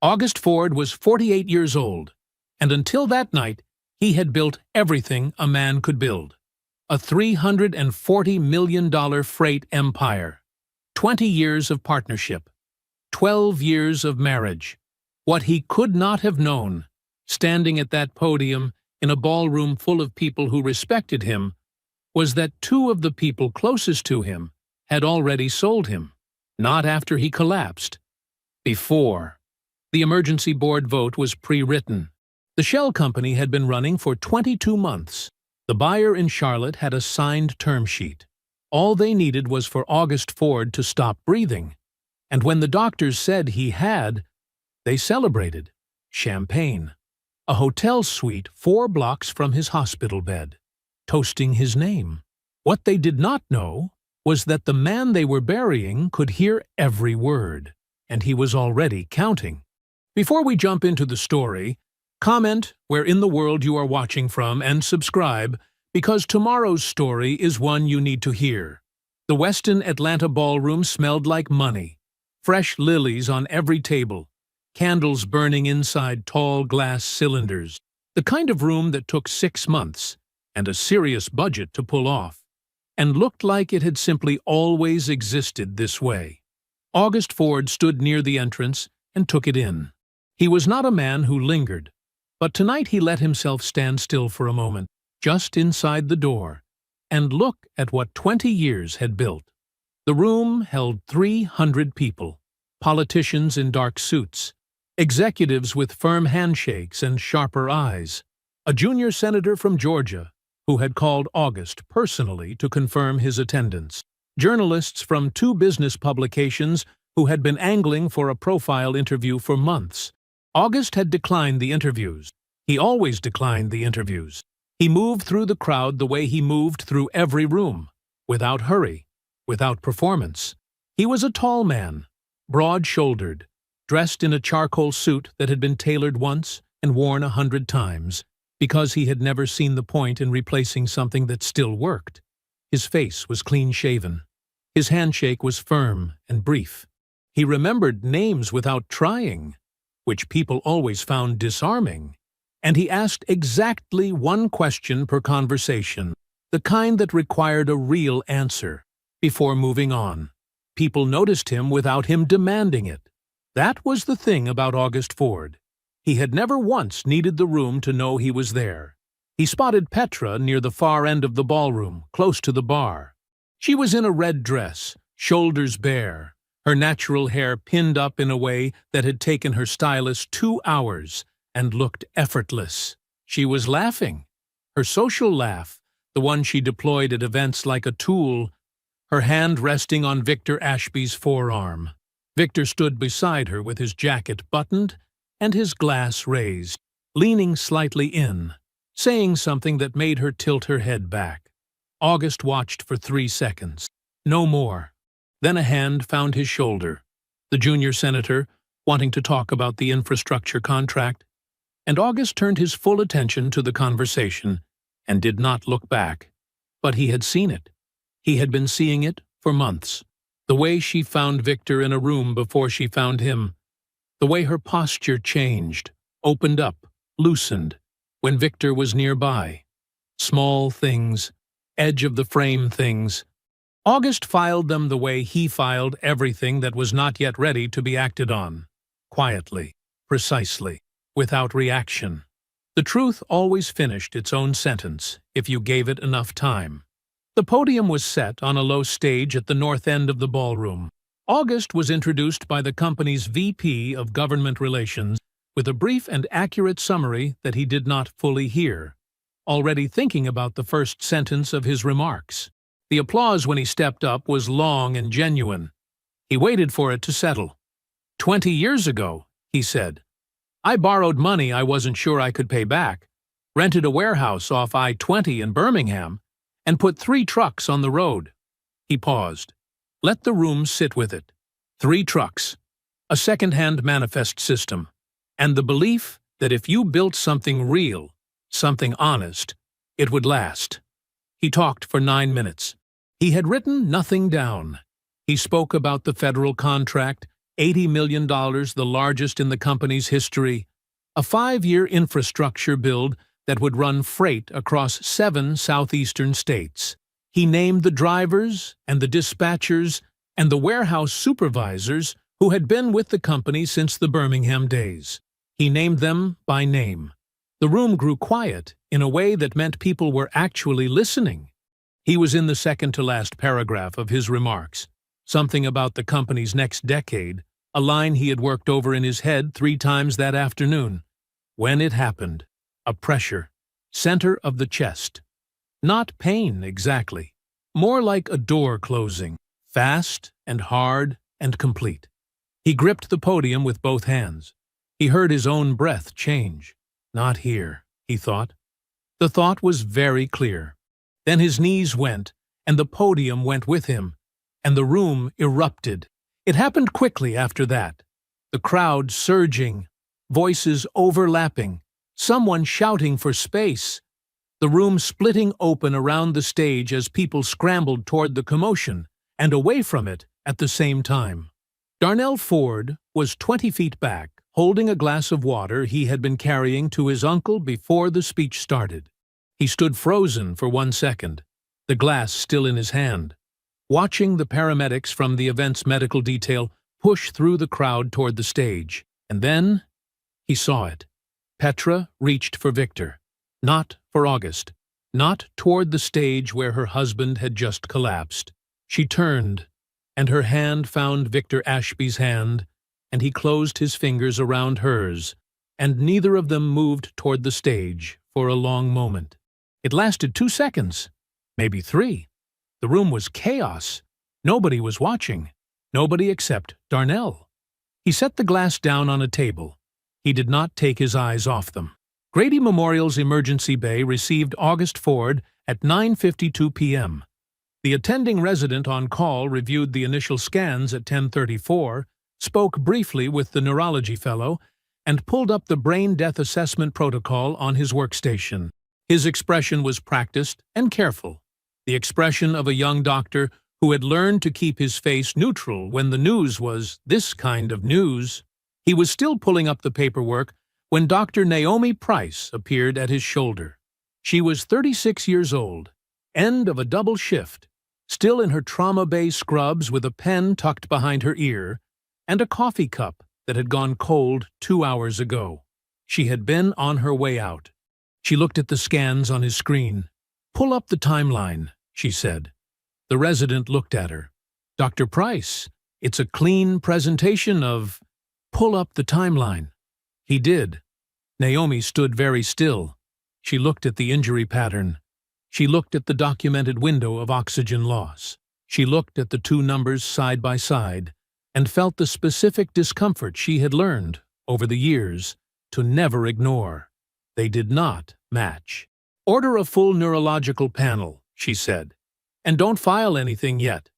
August Ford was 48 years old, and until that night, he had built everything a man could build. A $340 million freight empire, 20 years of partnership, 12 years of marriage. What he could not have known, standing at that podium in a ballroom full of people who respected him, was that two of the people closest to him had already sold him. Not after he collapsed. Before. The emergency board vote was pre-written. The shell company had been running for 22 months. The buyer in Charlotte had a signed term sheet. All they needed was for August Ford to stop breathing. And when the doctors said he had, they celebrated. Champagne. A hotel suite 4 blocks from his hospital bed. Toasting his name. What they did not know was that the man they were burying could hear every word, and he was already counting. Before we jump into the story, comment where in the world you are watching from and subscribe, because tomorrow's story is one you need to hear. The Westin Atlanta ballroom smelled like money. Fresh lilies on every table. Candles burning inside tall glass cylinders. The kind of room that took 6 months and a serious budget to pull off, and looked like it had simply always existed this way. August Ford stood near the entrance and took it in. He was not a man who lingered, but tonight he let himself stand still for a moment, just inside the door, and look at what 20 years had built. The room held 300 people, politicians in dark suits, executives with firm handshakes and sharper eyes, a junior senator from Georgia who had called August personally to confirm his attendance, journalists from 2 business publications who had been angling for a profile interview for months. August had declined the interviews. He always declined the interviews. He moved through the crowd the way he moved through every room, without hurry, without performance. He was a tall man, broad-shouldered, dressed in a charcoal suit that had been tailored once and worn 100 times, because he had never seen the point in replacing something that still worked. His face was clean-shaven. His handshake was firm and brief. He remembered names without trying, which people always found disarming, and he asked exactly one question per conversation, the kind that required a real answer, before moving on. People noticed him without him demanding it. That was the thing about August Ford. He had never once needed the room to know he was there. He spotted Petra near the far end of the ballroom, close to the bar. She was in a red dress, shoulders bare, her natural hair pinned up in a way that had taken her stylist 2 hours and looked effortless. She was laughing. Her social laugh, the one she deployed at events like a tool, her hand resting on Victor Ashby's forearm. Victor stood beside her with his jacket buttoned and his glass raised, leaning slightly in, saying something that made her tilt her head back. August watched for 3 seconds. No more. Then a hand found his shoulder. The junior senator, wanting to talk about the infrastructure contract, and August turned his full attention to the conversation and did not look back. But he had seen it. He had been seeing it for months. The way she found Victor in a room before she found him. The way her posture changed, opened up, loosened, when Victor was nearby. Small things, edge-of-the-frame things. August filed them the way he filed everything that was not yet ready to be acted on. Quietly, precisely, without reaction. The truth always finished its own sentence if you gave it enough time. The podium was set on a low stage at the north end of the ballroom. August was introduced by the company's VP of Government Relations with a brief and accurate summary that he did not fully hear, already thinking about the first sentence of his remarks. The applause when he stepped up was long and genuine. He waited for it to settle. 20 years ago, he said, I borrowed money I wasn't sure I could pay back, rented a warehouse off I-20 in Birmingham, and put 3 trucks on the road. He paused. Let the room sit with it. 3 trucks, a second-hand manifest system, and the belief that if you built something real, something honest, it would last. He talked for 9 minutes. He had written nothing down. He spoke about the federal contract, $80 million, the largest in the company's history. A 5-year infrastructure build that would run freight across 7 southeastern states. He named the drivers and the dispatchers and the warehouse supervisors who had been with the company since the Birmingham days. He named them by name. The room grew quiet in a way that meant people were actually listening. He was in the second-to-last paragraph of his remarks, something about the company's next decade, a line he had worked over in his head 3 times that afternoon. When it happened, a pressure, center of the chest. Not pain, exactly. More like a door closing, fast and hard and complete. He gripped the podium with both hands. He heard his own breath change. Not here, he thought. The thought was very clear. Then his knees went, and the podium went with him, and the room erupted. It happened quickly after that. The crowd surging, voices overlapping, someone shouting for space. The room splitting open around the stage as people scrambled toward the commotion and away from it at the same time. Darnell Ford was 20 feet back, holding a glass of water he had been carrying to his uncle before the speech started. He stood frozen for 1 second, the glass still in his hand, watching the paramedics from the event's medical detail push through the crowd toward the stage. And then he saw it. Petra reached for Victor, not for August, not toward the stage where her husband had just collapsed. She turned, and her hand found Victor Ashby's hand, and he closed his fingers around hers, and neither of them moved toward the stage for a long moment. It lasted 2 seconds, maybe 3. The room was chaos. Nobody was watching. Nobody except Darnell. He set the glass down on a table. He did not take his eyes off them. Grady Memorial's emergency bay received August Ford at 9:52 p.m. The attending resident on call reviewed the initial scans at 10:34, spoke briefly with the neurology fellow, and pulled up the brain death assessment protocol on his workstation. His expression was practiced and careful, the expression of a young doctor who had learned to keep his face neutral when the news was this kind of news. He was still pulling up the paperwork when Dr. Naomi Price appeared at his shoulder. She was 36 years old, end of a double shift, still in her trauma bay scrubs with a pen tucked behind her ear, and a coffee cup that had gone cold 2 hours ago. She had been on her way out. She looked at the scans on his screen. "Pull up the timeline," she said. The resident looked at her. "Dr. Price, it's a clean presentation of—" "Pull up the timeline." He did. Naomi stood very still. She looked at the injury pattern. She looked at the documented window of oxygen loss. She looked at the 2 numbers side by side and felt the specific discomfort she had learned, over the years, to never ignore. They did not match. "Order a full neurological panel," she said. "And don't file anything yet.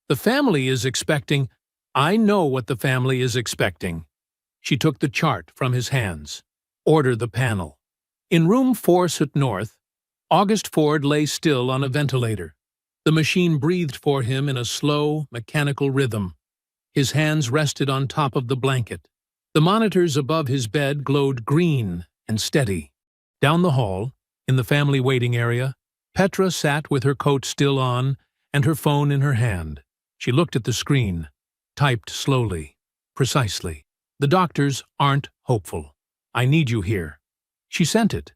The family is expecting—" "I know what the family is expecting." She took the chart from his hands. "Order the panel." In room 4 North, August Ford lay still on a ventilator. The machine breathed for him in a slow, mechanical rhythm. His hands rested on top of the blanket. The monitors above his bed glowed green and steady. Down the hall, in the family waiting area, Petra sat with her coat still on and her phone in her hand. She looked at the screen, typed slowly, precisely. "The doctors aren't hopeful. I need you here." She sent it.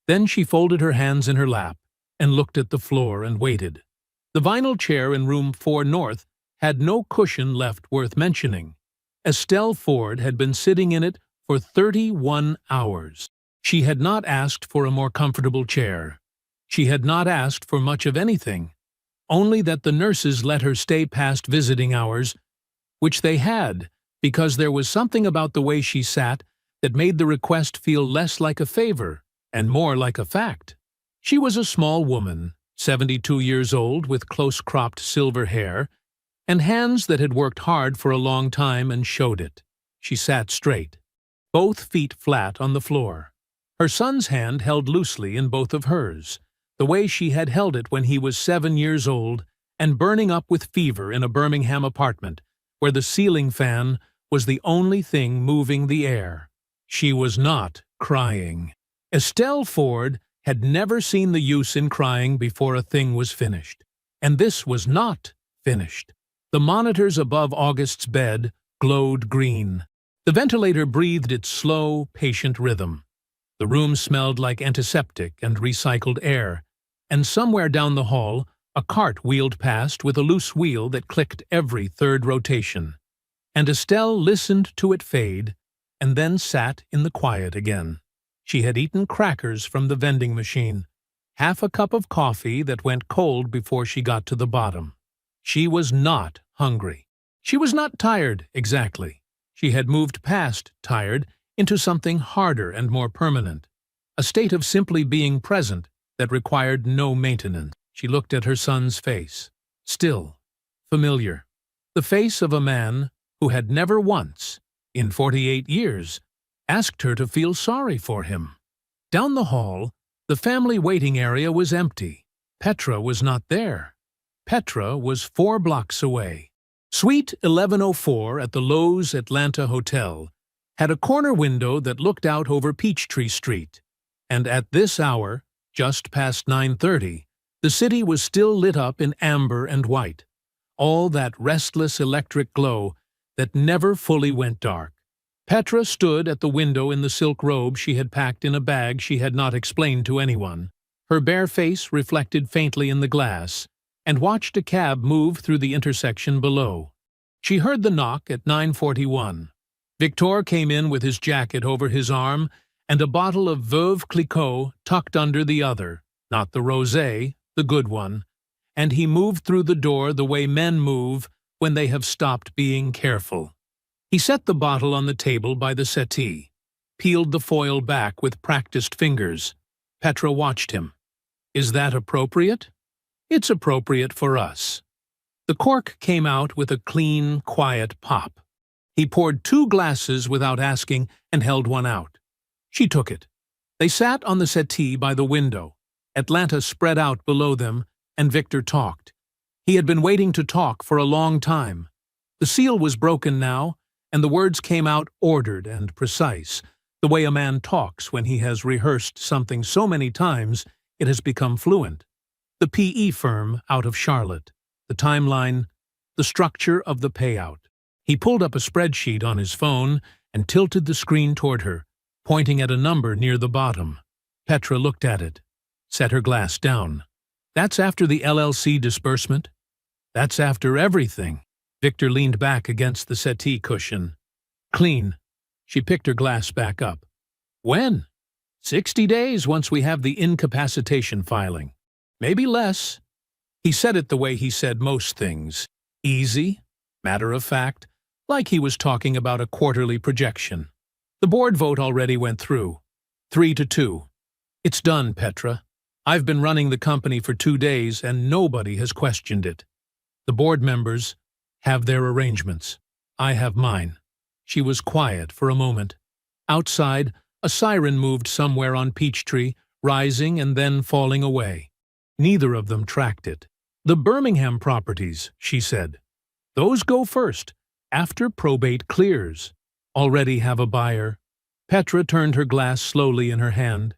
Then she folded her hands in her lap and looked at the floor and waited. The vinyl chair in room 4 North had no cushion left worth mentioning. Estelle Ford had been sitting in it for 31 hours. She had not asked for a more comfortable chair. She had not asked for much of anything, only that the nurses let her stay past visiting hours, which they had, because there was something about the way she sat that made the request feel less like a favor and more like a fact. She was a small woman, 72 years old, with close-cropped silver hair, and hands that had worked hard for a long time and showed it. She sat straight, both feet flat on the floor. Her son's hand held loosely in both of hers, the way she had held it when he was 7 years old and burning up with fever in a Birmingham apartment, where the ceiling fan was the only thing moving the air. She was not crying. Estelle Ford had never seen the use in crying before a thing was finished. And this was not finished. The monitors above August's bed glowed green. The ventilator breathed its slow, patient rhythm. The room smelled like antiseptic and recycled air, and somewhere down the hall, a cart wheeled past with a loose wheel that clicked every third rotation. And Estelle listened to it fade, and then sat in the quiet again. She had eaten crackers from the vending machine, half a cup of coffee that went cold before she got to the bottom. She was not hungry. She was not tired, exactly. She had moved past tired into something harder and more permanent, a state of simply being present that required no maintenance. She looked at her son's face. Still, familiar. The face of a man who had never once, in 48 years, asked her to feel sorry for him. Down the hall, the family waiting area was empty. Petra was not there. Petra was 4 blocks away. Suite 1104 at the Lowe's Atlanta Hotel had a corner window that looked out over Peachtree Street, and at this hour, just past 9:30, the city was still lit up in amber and white, all that restless electric glow that never fully went dark. Petra stood at the window in the silk robe she had packed in a bag she had not explained to anyone. Her bare face reflected faintly in the glass, and watched a cab move through the intersection below. She heard the knock at 9:41. Victor came in with his jacket over his arm and a bottle of Veuve Clicquot tucked under the other, not the rosé, the good one, and he moved through the door the way men move when they have stopped being careful. He set the bottle on the table by the settee, peeled the foil back with practiced fingers. Petra watched him. Is that appropriate? It's appropriate for us. The cork came out with a clean, quiet pop. He poured 2 glasses without asking and held one out. She took it. They sat on the settee by the window. Atlanta spread out below them, and Victor talked. He had been waiting to talk for a long time. The seal was broken now, and the words came out ordered and precise, the way a man talks when he has rehearsed something so many times it has become fluent. The PE firm out of Charlotte, the timeline, the structure of the payout. He pulled up a spreadsheet on his phone and tilted the screen toward her, pointing at a number near the bottom. Petra looked at it, set her glass down. That's after the LLC disbursement? That's after everything. Victor leaned back against the settee cushion. Clean. She picked her glass back up. When? 60 days once we have the incapacitation filing. Maybe less. He said it the way he said most things. Easy, matter of fact, like he was talking about a quarterly projection. The board vote already went through. 3-2. It's done, Petra. I've been running the company for 2 days and nobody has questioned it. The board members have their arrangements. I have mine. She was quiet for a moment. Outside, a siren moved somewhere on Peachtree, rising and then falling away. Neither of them tracked it. The Birmingham properties, she said. Those go first, after probate clears. Already have a buyer. Petra turned her glass slowly in her hand.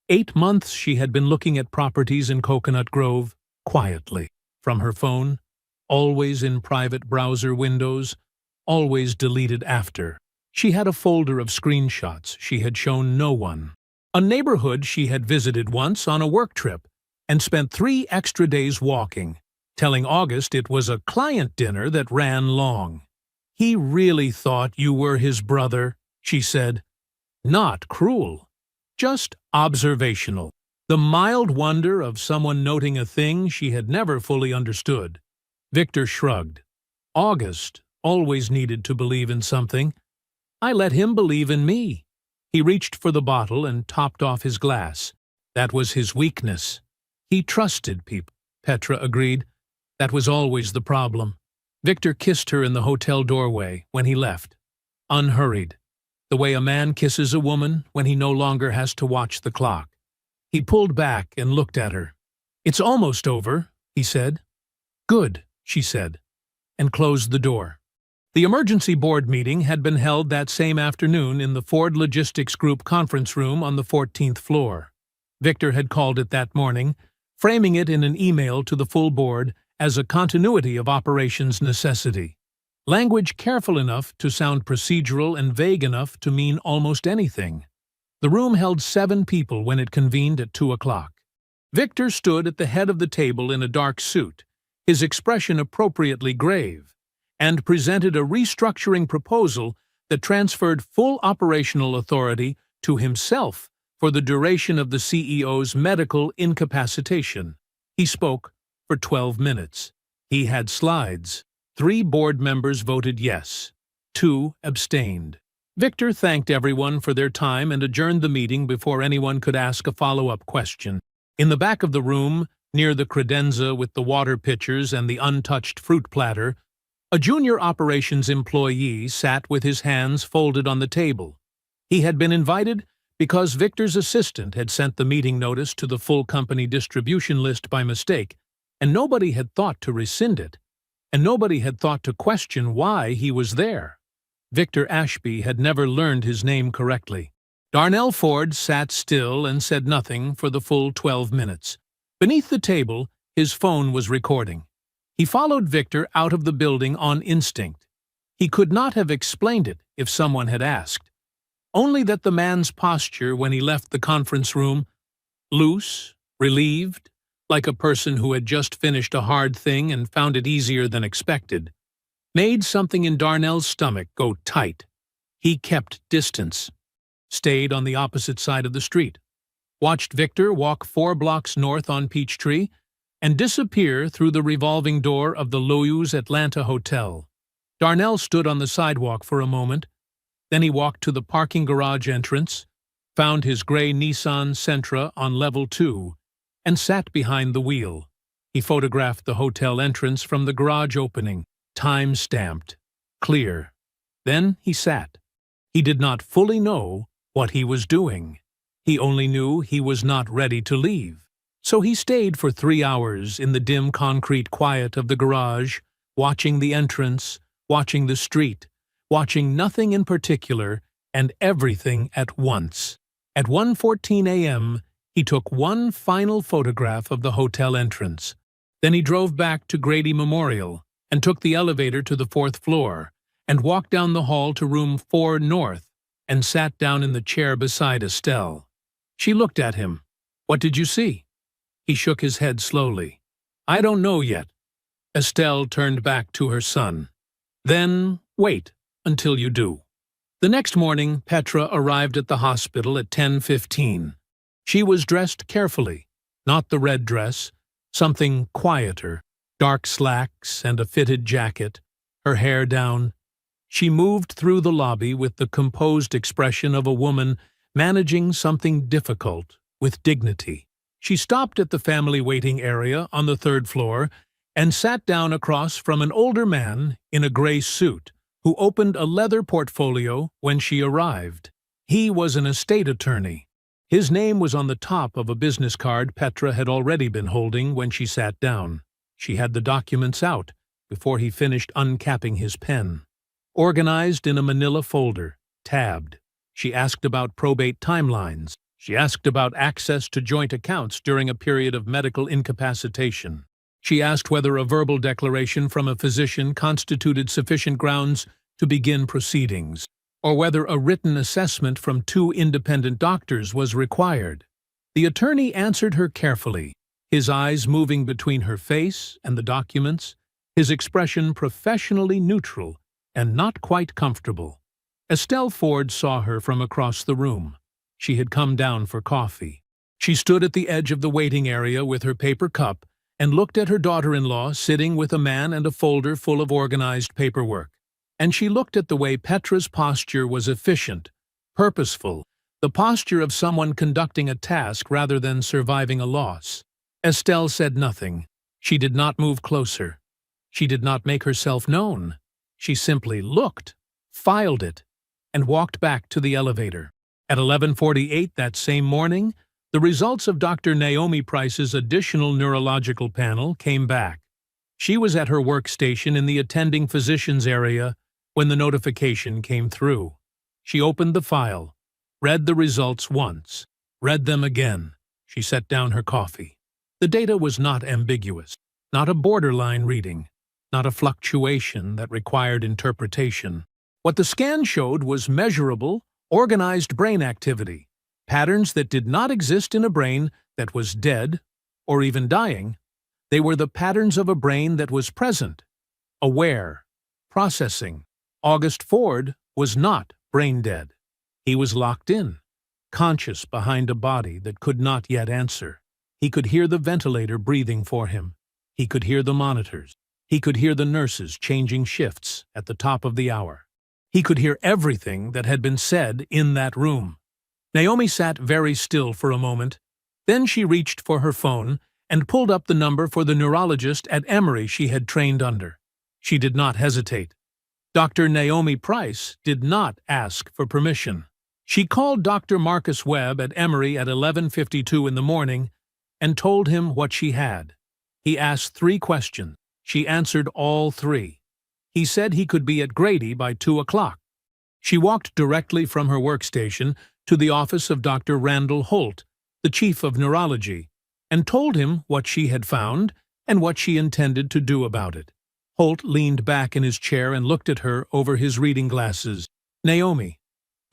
8 months she had been looking at properties in Coconut Grove, quietly, from her phone, always in private browser windows, always deleted after. She had a folder of screenshots she had shown no one. A neighborhood she had visited once on a work trip and spent 3 extra days walking, telling August it was a client dinner that ran long. He really thought you were his brother, she said. Not cruel, just observational. The mild wonder of someone noting a thing she had never fully understood. Victor shrugged. August always needed to believe in something. I let him believe in me. He reached for the bottle and topped off his glass. That was his weakness. He trusted people, Petra agreed. That was always the problem. Victor kissed her in the hotel doorway when he left, unhurried, the way a man kisses a woman when he no longer has to watch the clock. He pulled back and looked at her. It's almost over, he said. Good, she said, and closed the door. The emergency board meeting had been held that same afternoon in the Ford Logistics Group conference room on the 14th floor. Victor had called it that morning, framing it in an email to the full board as a continuity of operations necessity. Language careful enough to sound procedural and vague enough to mean almost anything. The room held 7 people when it convened at 2 o'clock. Victor stood at the head of the table in a dark suit, his expression appropriately grave, and presented a restructuring proposal that transferred full operational authority to himself for the duration of the CEO's medical incapacitation. He spoke for 12 minutes. He had slides. 3 board members voted yes. 2 abstained. Victor thanked everyone for their time and adjourned the meeting before anyone could ask a follow-up question. In the back of the room, near the credenza with the water pitchers and the untouched fruit platter, a junior operations employee sat with his hands folded on the table. He had been invited because Victor's assistant had sent the meeting notice to the full company distribution list by mistake, and nobody had thought to rescind it, and nobody had thought to question why he was there. Victor Ashby had never learned his name correctly. Darnell Ford sat still and said nothing for the full 12 minutes. Beneath the table, his phone was recording. He followed Victor out of the building on instinct. He could not have explained it if someone had asked. Only that the man's posture when he left the conference room, loose, relieved, like a person who had just finished a hard thing and found it easier than expected, made something in Darnell's stomach go tight. He kept distance, stayed on the opposite side of the street, watched Victor walk 4 blocks north on Peachtree, and disappear through the revolving door of the Loews Atlanta Hotel. Darnell stood on the sidewalk for a moment. Then he walked to the parking garage entrance, found his gray Nissan Sentra on level 2, and sat behind the wheel. He photographed the hotel entrance from the garage opening, time-stamped, clear. Then he sat. He did not fully know what he was doing. He only knew he was not ready to leave. So he stayed for 3 hours in the dim concrete quiet of the garage, watching the entrance, watching the street, watching nothing in particular and everything at once. At 1:14 a.m., he took one final photograph of the hotel entrance. Then he drove back to Grady Memorial and took the elevator to the 4th floor and walked down the hall to room 4 North and sat down in the chair beside Estelle. She looked at him. "What did you see?" He shook his head slowly. "I don't know yet." Estelle turned back to her son. "Then wait until you do." The next morning, Petra arrived at the hospital at 10:15. She was dressed carefully, not the red dress, something quieter, dark slacks and a fitted jacket, her hair down. She moved through the lobby with the composed expression of a woman managing something difficult with dignity. She stopped at the family waiting area on the 3rd floor and sat down across from an older man in a gray suit who opened a leather portfolio when she arrived. He was an estate attorney. His name was on the top of a business card Petra had already been holding when she sat down. She had the documents out before he finished uncapping his pen. Organized in a manila folder, tabbed. She asked about probate timelines. She asked about access to joint accounts during a period of medical incapacitation. She asked whether a verbal declaration from a physician constituted sufficient grounds to begin proceedings, or whether a written assessment from 2 independent doctors was required. The attorney answered her carefully, his eyes moving between her face and the documents, his expression professionally neutral and not quite comfortable. Estelle Ford saw her from across the room. She had come down for coffee. She stood at the edge of the waiting area with her paper cup and looked at her daughter-in-law sitting with a man and a folder full of organized paperwork. And she looked at the way Petra's posture was efficient, purposeful, the posture of someone conducting a task rather than surviving a loss. Estelle said nothing. She did not move closer. She did not make herself known. She simply looked, filed it, and walked back to the elevator. At 11:48 that same morning, the results of Dr. Naomi Price's additional neurological panel came back. She was at her workstation in the attending physician's area, When the notification came through, she opened the file, read the results once, read them again. She set down her coffee. The data was not ambiguous, not a borderline reading, not a fluctuation that required interpretation. What the scan showed was measurable, organized brain activity, patterns that did not exist in a brain that was dead or even dying. They were the patterns of a brain that was present, aware, processing. August Ford was not brain dead. He was locked in, conscious behind a body that could not yet answer. He could hear the ventilator breathing for him. He could hear the monitors. He could hear the nurses changing shifts at the top of the hour. He could hear everything that had been said in that room. Naomi sat very still for a moment. Then she reached for her phone and pulled up the number for the neurologist at Emory she had trained under. She did not hesitate. Dr. Naomi Price did not ask for permission. She called Dr. Marcus Webb at Emory at 11:52 in the morning and told him what she had. He asked 3 questions. She answered all 3. He said he could be at Grady by 2 o'clock. She walked directly from her workstation to the office of Dr. Randall Holt, the chief of neurology, and told him what she had found and what she intended to do about it. Holt leaned back in his chair and looked at her over his reading glasses. Naomi,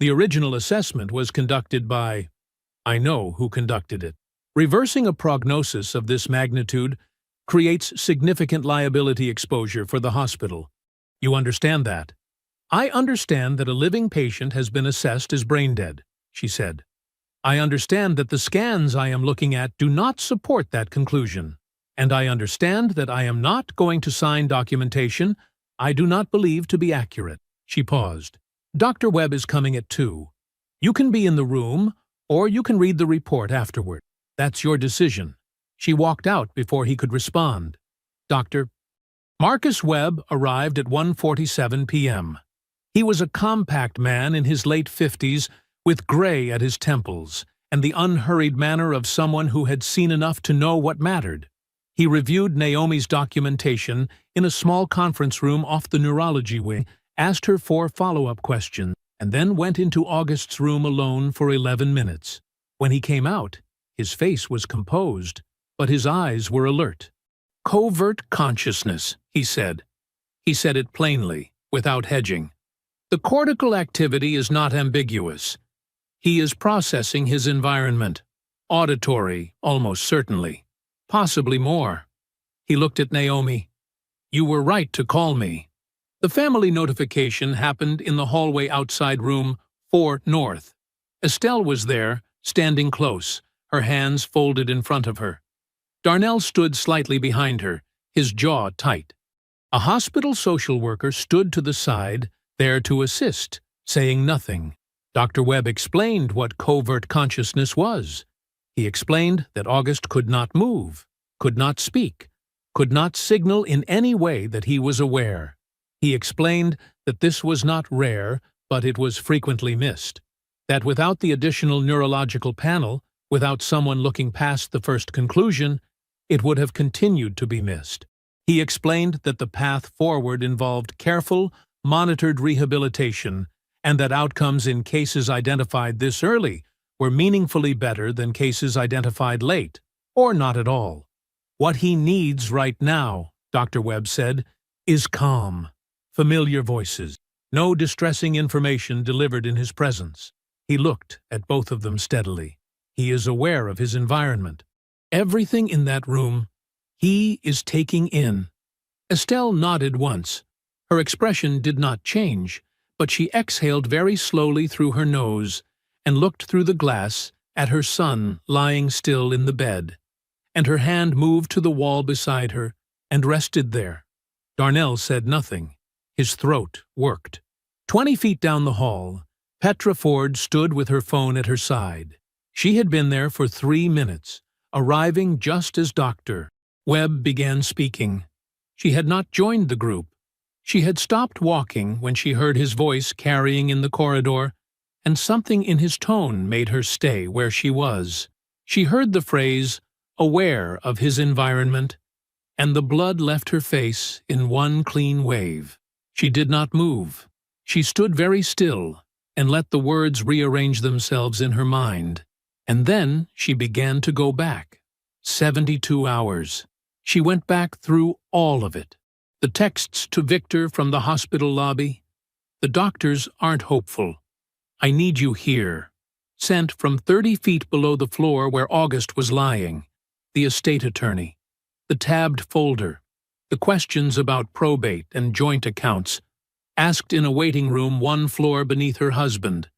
the original assessment was conducted by... I know who conducted it. Reversing a prognosis of this magnitude creates significant liability exposure for the hospital. You understand that? I understand that a living patient has been assessed as brain dead, she said. I understand that the scans I am looking at do not support that conclusion. And I understand that I am not going to sign documentation I do not believe to be accurate. She paused. Dr. Webb is coming at 2. You can be in the room, or you can read the report afterward. That's your decision. She walked out before he could respond. Dr. Marcus Webb arrived at 1:47 p.m. He was a compact man in his late 50s with gray at his temples and the unhurried manner of someone who had seen enough to know what mattered. He reviewed Naomi's documentation in a small conference room off the neurology wing, asked her 4 follow-up questions, and then went into August's room alone for 11 minutes. When he came out, his face was composed, but his eyes were alert. Covert consciousness, he said. He said it plainly, without hedging. The cortical activity is not ambiguous. He is processing his environment. Auditory, almost certainly. Possibly more. He looked at Naomi. You were right to call me. The family notification happened in the hallway outside room 4 North. Estelle was there, standing close, her hands folded in front of her. Darnell stood slightly behind her, his jaw tight. A hospital social worker stood to the side, there to assist, saying nothing. Dr. Webb explained what covert consciousness was. He explained that August could not move, could not speak, could not signal in any way that he was aware. He explained that this was not rare, but it was frequently missed. That without the additional neurological panel, without someone looking past the first conclusion, it would have continued to be missed. He explained that the path forward involved careful, monitored rehabilitation, and that outcomes in cases identified this early were meaningfully better than cases identified late, or not at all. What he needs right now, Dr. Webb said, is calm, familiar voices, no distressing information delivered in his presence. He looked at both of them steadily. He is aware of his environment. Everything in that room, he is taking in. Estelle nodded once. Her expression did not change, but she exhaled very slowly through her nose and looked through the glass at her son lying still in the bed, and her hand moved to the wall beside her and rested there. Darnell said nothing. His throat worked. 20 feet down the hall, Petra Ford stood with her phone at her side. She had been there for 3 minutes, arriving just as Dr. Webb began speaking. She had not joined the group. She had stopped walking when she heard his voice carrying in the corridor, and something in his tone made her stay where she was. She heard the phrase, aware of his environment, and the blood left her face in one clean wave. She did not move. She stood very still and let the words rearrange themselves in her mind. And then she began to go back. 72 hours. She went back through all of it. The texts to Victor from the hospital lobby. The doctors aren't hopeful. I need you here. Sent from 30 feet below the floor where August was lying. The estate attorney. The tabbed folder. The questions about probate and joint accounts. Asked in a waiting room 1 floor beneath her husband.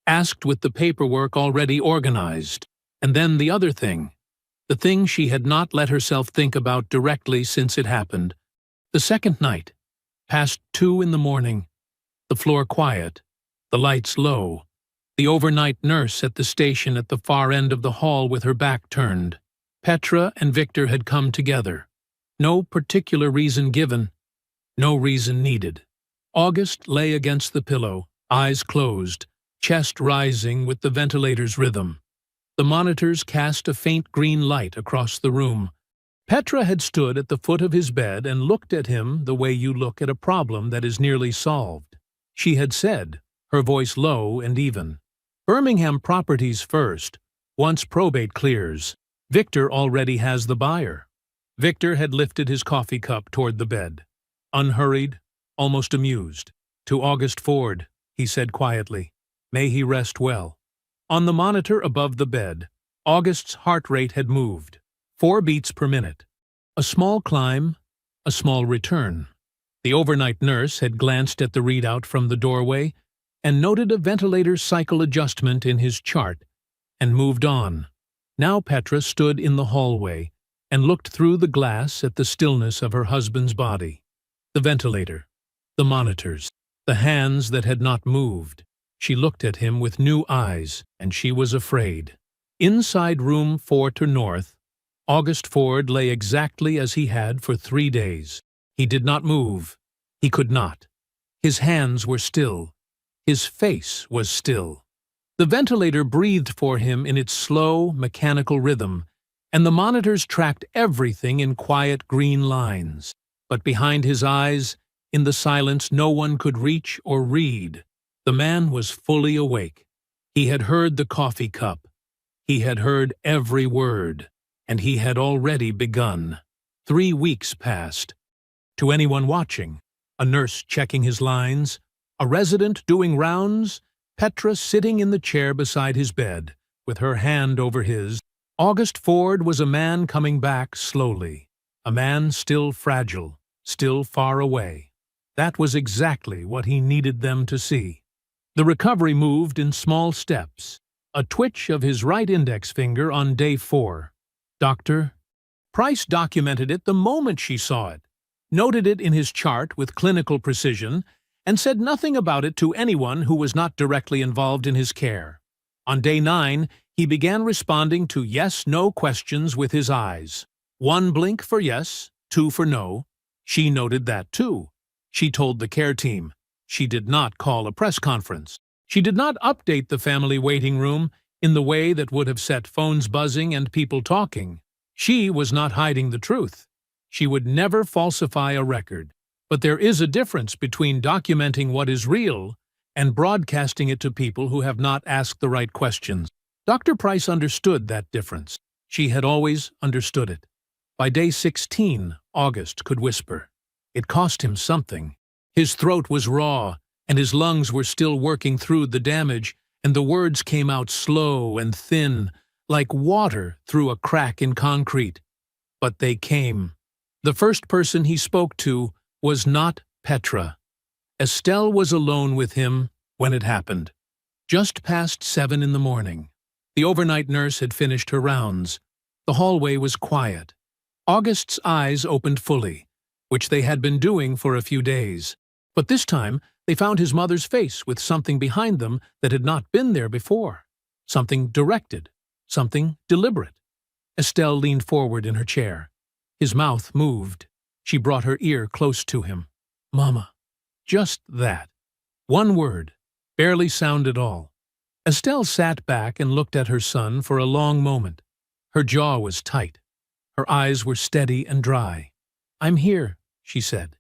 Asked with the paperwork already organized. And then the other thing. The thing she had not let herself think about directly since it happened. The second night. Past 2 in the morning. The floor quiet. The lights low. The overnight nurse at the station at the far end of the hall with her back turned. Petra and Victor had come together. No particular reason given. No reason needed. August lay against the pillow, eyes closed, chest rising with the ventilator's rhythm. The monitors cast a faint green light across the room. Petra had stood at the foot of his bed and looked at him the way you look at a problem that is nearly solved. She had said, her voice low and even, "Birmingham properties first. Once probate clears, Victor already has the buyer." Victor had lifted his coffee cup toward the bed. Unhurried, almost amused. "To August Ford," he said quietly. "May he rest well." On the monitor above the bed, August's heart rate had moved. 4 beats per minute. A small climb, a small return. The overnight nurse had glanced at the readout from the doorway and noted a ventilator cycle adjustment in his chart and moved on. Now Petra stood in the hallway and looked through the glass at the stillness of her husband's body. The ventilator, the monitors, the hands that had not moved. She looked at him with new eyes, and she was afraid. Inside room 4 to north, August Ford lay exactly as he had for 3 days. He did not move. He could not. His hands were still. His face was still. The ventilator breathed for him in its slow, mechanical rhythm, and the monitors tracked everything in quiet green lines. But behind his eyes, in the silence no one could reach or read, the man was fully awake. He had heard the coffee cup. He had heard every word, and he had already begun. 3 weeks passed. To anyone watching, a nurse checking his lines, a resident doing rounds, Petra sitting in the chair beside his bed, with her hand over his, August Ford was a man coming back slowly, a man still fragile, still far away. That was exactly what he needed them to see. The recovery moved in small steps, a twitch of his right index finger on day 4. Dr. Price documented it the moment she saw it, noted it in his chart with clinical precision, and said nothing about it to anyone who was not directly involved in his care. On day 9, he began responding to yes-no questions with his eyes. 1 blink for yes, 2 for no. She noted that too. She told the care team. She did not call a press conference. She did not update the family waiting room in the way that would have set phones buzzing and people talking. She was not hiding the truth. She would never falsify a record. But there is a difference between documenting what is real and broadcasting it to people who have not asked the right questions. Dr. Price understood that difference. She had always understood it. By day 16, August could whisper. It cost him something. His throat was raw, and his lungs were still working through the damage, and the words came out slow and thin, like water through a crack in concrete. But they came. The first person he spoke to was not Petra. Estelle was alone with him when it happened. Just past 7 in the morning. The overnight nurse had finished her rounds. The hallway was quiet. August's eyes opened fully, which they had been doing for a few days. But this time, they found his mother's face with something behind them that had not been there before. Something directed. Something deliberate. Estelle leaned forward in her chair. His mouth moved. She brought her ear close to him. "Mama." Just that. 1 word. Barely sound at all. Estelle sat back and looked at her son for a long moment. Her jaw was tight. Her eyes were steady and dry. "I'm here," she said.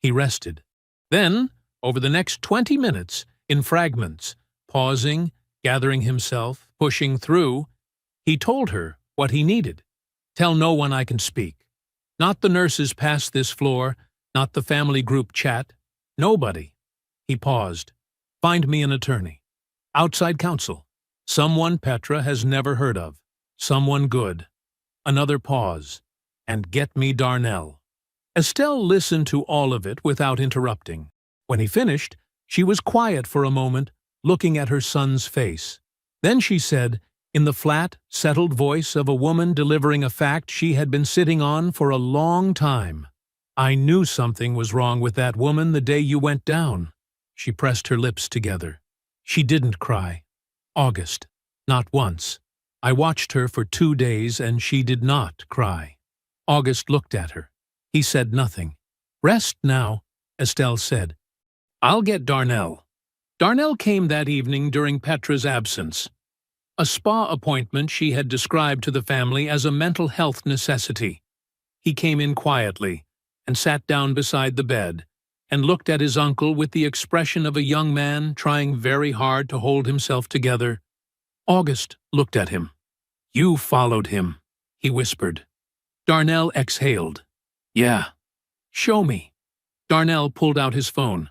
He rested. Then, Over the next 20 minutes, in fragments, pausing, gathering himself, pushing through, he told her what he needed. Tell no one I can speak. Not the nurses past this floor, not the family group chat. Nobody. He paused. Find me an attorney. Outside counsel. Someone Petra has never heard of. Someone good. Another pause. And get me Darnell. Estelle listened to all of it without interrupting. When he finished, she was quiet for a moment, looking at her son's face. Then she said, in the flat, settled voice of a woman delivering a fact she had been sitting on for a long time, I knew something was wrong with that woman the day you went down. She pressed her lips together. She didn't cry. August. Not once. I watched her for 2 days and she did not cry. August looked at her. He said nothing. Rest now, Estelle said. I'll get Darnell. Darnell came that evening during Petra's absence. A spa appointment she had described to the family as a mental health necessity. He came in quietly and sat down beside the bed and looked at his uncle with the expression of a young man trying very hard to hold himself together. August looked at him. You followed him, he whispered. Darnell exhaled. Yeah. Show me. Darnell pulled out his phone.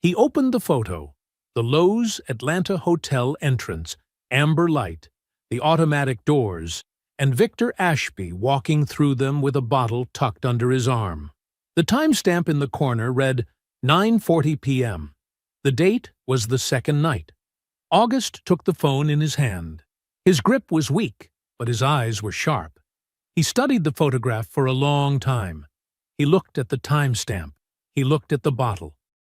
He opened the photo. The Lowe's Atlanta Hotel entrance, amber light, the automatic doors, and Victor Ashby walking through them with a bottle tucked under his arm. The timestamp in the corner read 9:40 p.m. The date was the second night. August took the phone in his hand. His grip was weak, but his eyes were sharp. He studied the photograph for a long time. He looked at the timestamp. He looked at the bottle.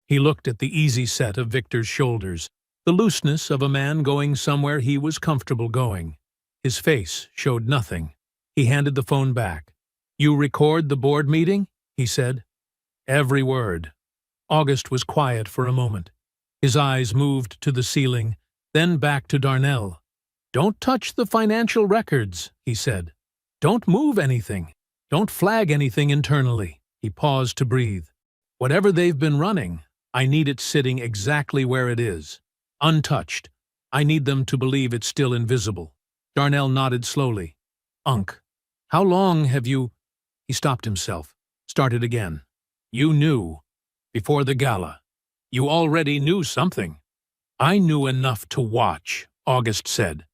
He looked at the easy set of Victor's shoulders, the looseness of a man going somewhere he was comfortable going. His face showed nothing. He handed the phone back. You record the board meeting? He said. Every word. August was quiet for a moment. His eyes moved to the ceiling, then back to Darnell. Don't touch the financial records, he said. Don't move anything. Don't flag anything internally. He paused to breathe. Whatever they've been running, I need it sitting exactly where it is. Untouched. I need them to believe it's still invisible. Darnell nodded slowly. Unc, how long have you... He stopped himself. Started again. You knew. Before the gala. You already knew something. I knew enough to watch, August said.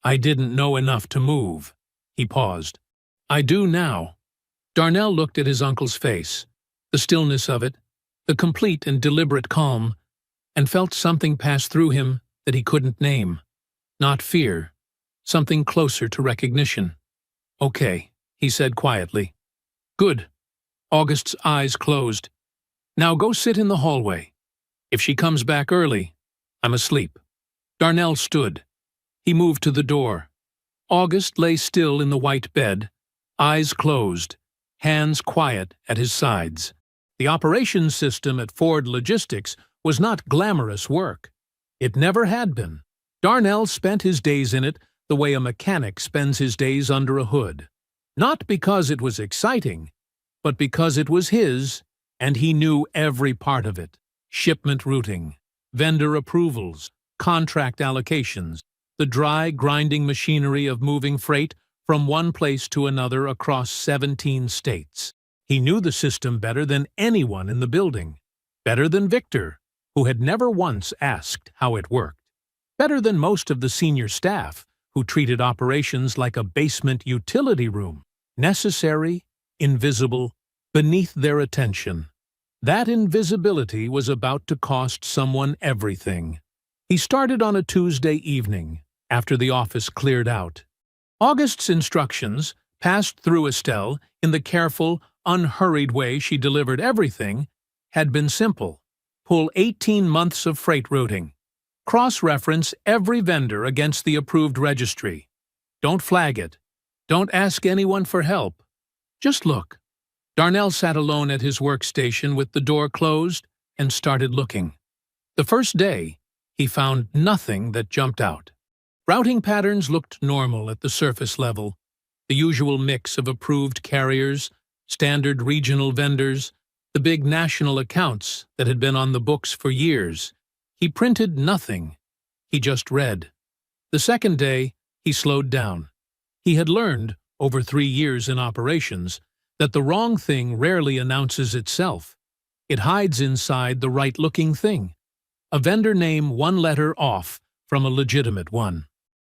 I didn't know enough to move. He paused. I do now. Darnell looked at his uncle's face, the stillness of it, the complete and deliberate calm, and felt something pass through him that he couldn't name. Not fear, something closer to recognition. Okay, he said quietly. Good. August's eyes closed. Now go sit in the hallway. If she comes back early, I'm asleep. Darnell stood. He moved to the door. August lay still in the white bed, eyes closed, hands quiet at his sides. The operations system at Ford Logistics was not glamorous work. It never had been. Darnell spent his days in it the way a mechanic spends his days under a hood. Not because it was exciting, but because it was his, and he knew every part of it. Shipment routing, vendor approvals, contract allocations, the dry, grinding machinery of moving freight from one place to another across 17 states. He knew the system better than anyone in the building, better than Victor, who had never once asked how it worked, better than most of the senior staff, who treated operations like a basement utility room, necessary, invisible, beneath their attention. That invisibility was about to cost someone everything. He started on a Tuesday evening, after the office cleared out. August's instructions, passed through Estelle in the careful, unhurried way she delivered everything, had been simple. Pull 18 months of freight routing. Cross-reference every vendor against the approved registry. Don't flag it. Don't ask anyone for help. Just look. Darnell sat alone at his workstation with the door closed and started looking. The first day, he found nothing that jumped out. Routing patterns looked normal at the surface level. The usual mix of approved carriers, standard regional vendors, the big national accounts that had been on the books for years. He printed nothing. He just read. The second day, he slowed down. He had learned, over 3 years in operations, that the wrong thing rarely announces itself. It hides inside the right-looking thing. A vendor name 1 letter off from a legitimate one.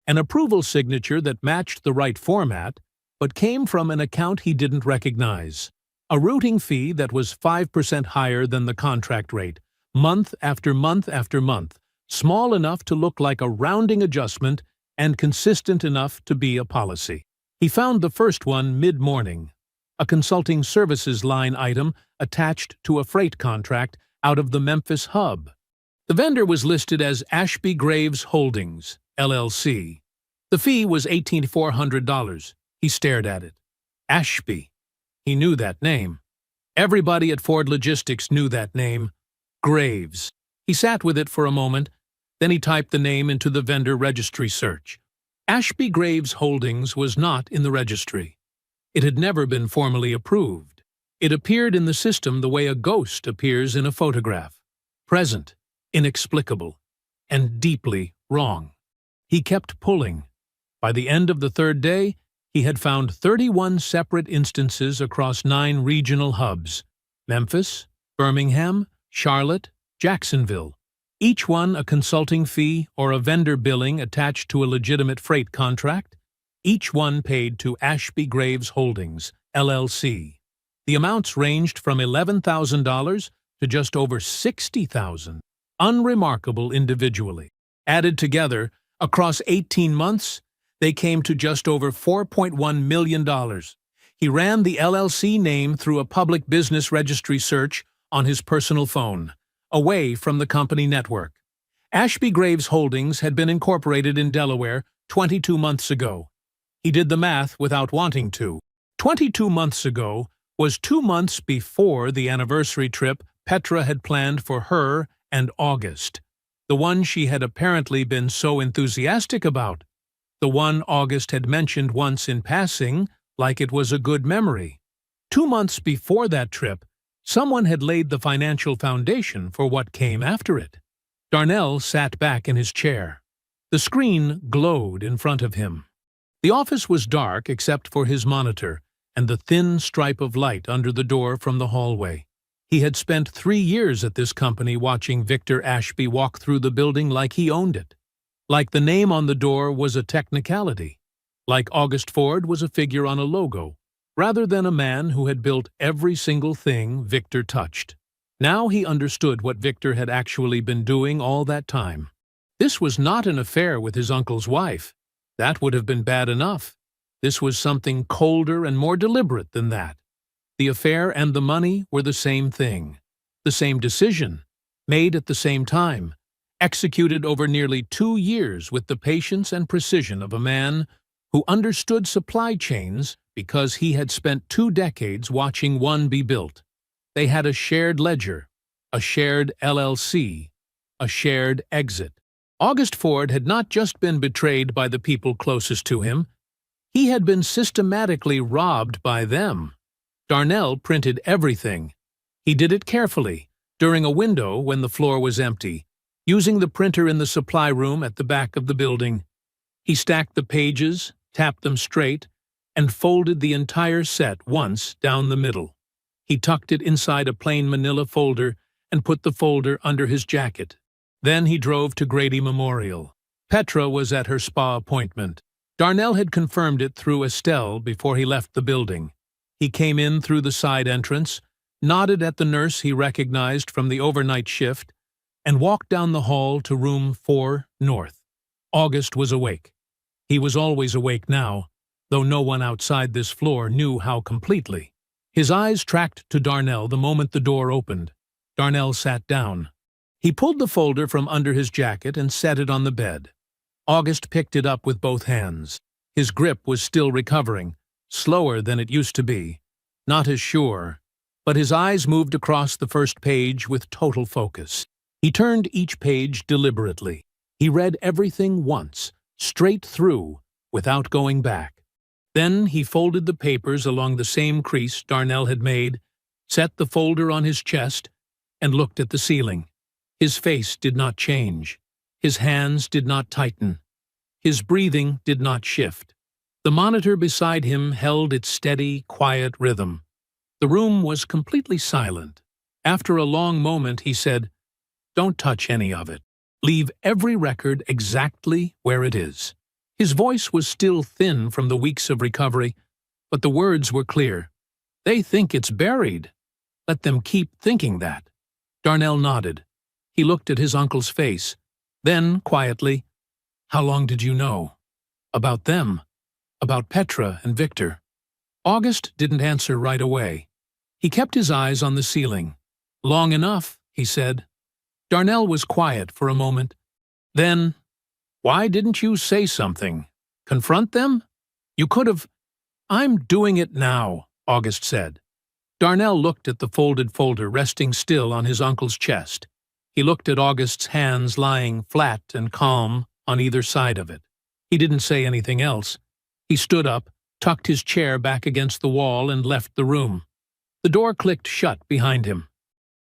An approval signature that matched the right format, but came from an account he didn't recognize. A routing fee that was 5% higher than the contract rate, month after month after month, small enough to look like a rounding adjustment and consistent enough to be a policy. He found the first one mid-morning, a consulting services line item attached to a freight contract out of the Memphis hub. The vendor was listed as Ashby Graves Holdings, LLC. The fee was $1,400. He stared at it. Ashby. He knew that name. Everybody at Ford Logistics knew that name. Graves. He sat with it for a moment, then he typed the name into the vendor registry search. Ashby Graves Holdings was not in the registry. It had never been formally approved. It appeared in the system the way a ghost appears in a photograph. Present, inexplicable, and deeply wrong. He kept pulling. By the end of the third day, he had found 31 separate instances across 9 regional hubs: Memphis, Birmingham, Charlotte, Jacksonville. Each one a consulting fee or a vendor billing attached to a legitimate freight contract. Each one paid to Ashby Graves Holdings, LLC. The amounts ranged from $11,000 to just over $60,000. Unremarkable individually. Added together, across 18 months, they came to just over $4.1 million. He ran the LLC name through a public business registry search on his personal phone, away from the company network. Ashby Graves Holdings had been incorporated in Delaware 22 months ago. He did the math without wanting to. 22 months ago was 2 months before the anniversary trip Petra had planned for her and August, the one she had apparently been so enthusiastic about. The one August had mentioned once in passing, like it was a good memory. 2 months before that trip, someone had laid the financial foundation for what came after it. Darnell sat back in his chair. The screen glowed in front of him. The office was dark except for his monitor and the thin stripe of light under the door from the hallway. He had spent 3 years at this company watching Victor Ashby walk through the building like he owned it. Like the name on the door was a technicality. Like August Ford was a figure on a logo, rather than a man who had built every single thing Victor touched. Now he understood what Victor had actually been doing all that time. This was not an affair with his uncle's wife. That would have been bad enough. This was something colder and more deliberate than that. The affair and the money were the same thing, the same decision, made at the same time, executed over nearly 2 years with the patience and precision of a man who understood supply chains because he had spent 2 decades watching one be built. They had a shared ledger, a shared LLC, a shared exit. August Ford had not just been betrayed by the people closest to him, he had been systematically robbed by them. Darnell printed everything. He did it carefully, during a window when the floor was empty, using the printer in the supply room at the back of the building. He stacked the pages, tapped them straight, and folded the entire set once down the middle. He tucked it inside a plain manila folder and put the folder under his jacket. Then he drove to Grady Memorial. Petra was at her spa appointment. Darnell had confirmed it through Estelle before he left the building. He came in through the side entrance, nodded at the nurse he recognized from the overnight shift, and walked down the hall to room 4 North. August was awake. He was always awake now, though no one outside this floor knew how completely. His eyes tracked to Darnell the moment the door opened. Darnell sat down. He pulled the folder from under his jacket and set it on the bed. August picked it up with both hands. His grip was still recovering, slower than it used to be, not as sure, but his eyes moved across the first page with total focus. He turned each page deliberately. He read everything once, straight through, without going back. Then he folded the papers along the same crease Darnell had made, set the folder on his chest, and looked at the ceiling. His face did not change. His hands did not tighten. His breathing did not shift. The monitor beside him held its steady, quiet rhythm. The room was completely silent. After a long moment, he said, "Don't touch any of it. Leave every record exactly where it is." His voice was still thin from the weeks of recovery, but the words were clear. "They think it's buried. Let them keep thinking that." Darnell nodded. He looked at his uncle's face. Then, quietly, "How long did you know? About them? About Petra and Victor?" August didn't answer right away. He kept his eyes on the ceiling. "Long enough," he said. Darnell was quiet for a moment. Then, "Why didn't you say something? Confront them? You could have—" "I'm doing it now," August said. Darnell looked at the folded folder resting still on his uncle's chest. He looked at August's hands lying flat and calm on either side of it. He didn't say anything else. He stood up, tucked his chair back against the wall, and left the room. The door clicked shut behind him.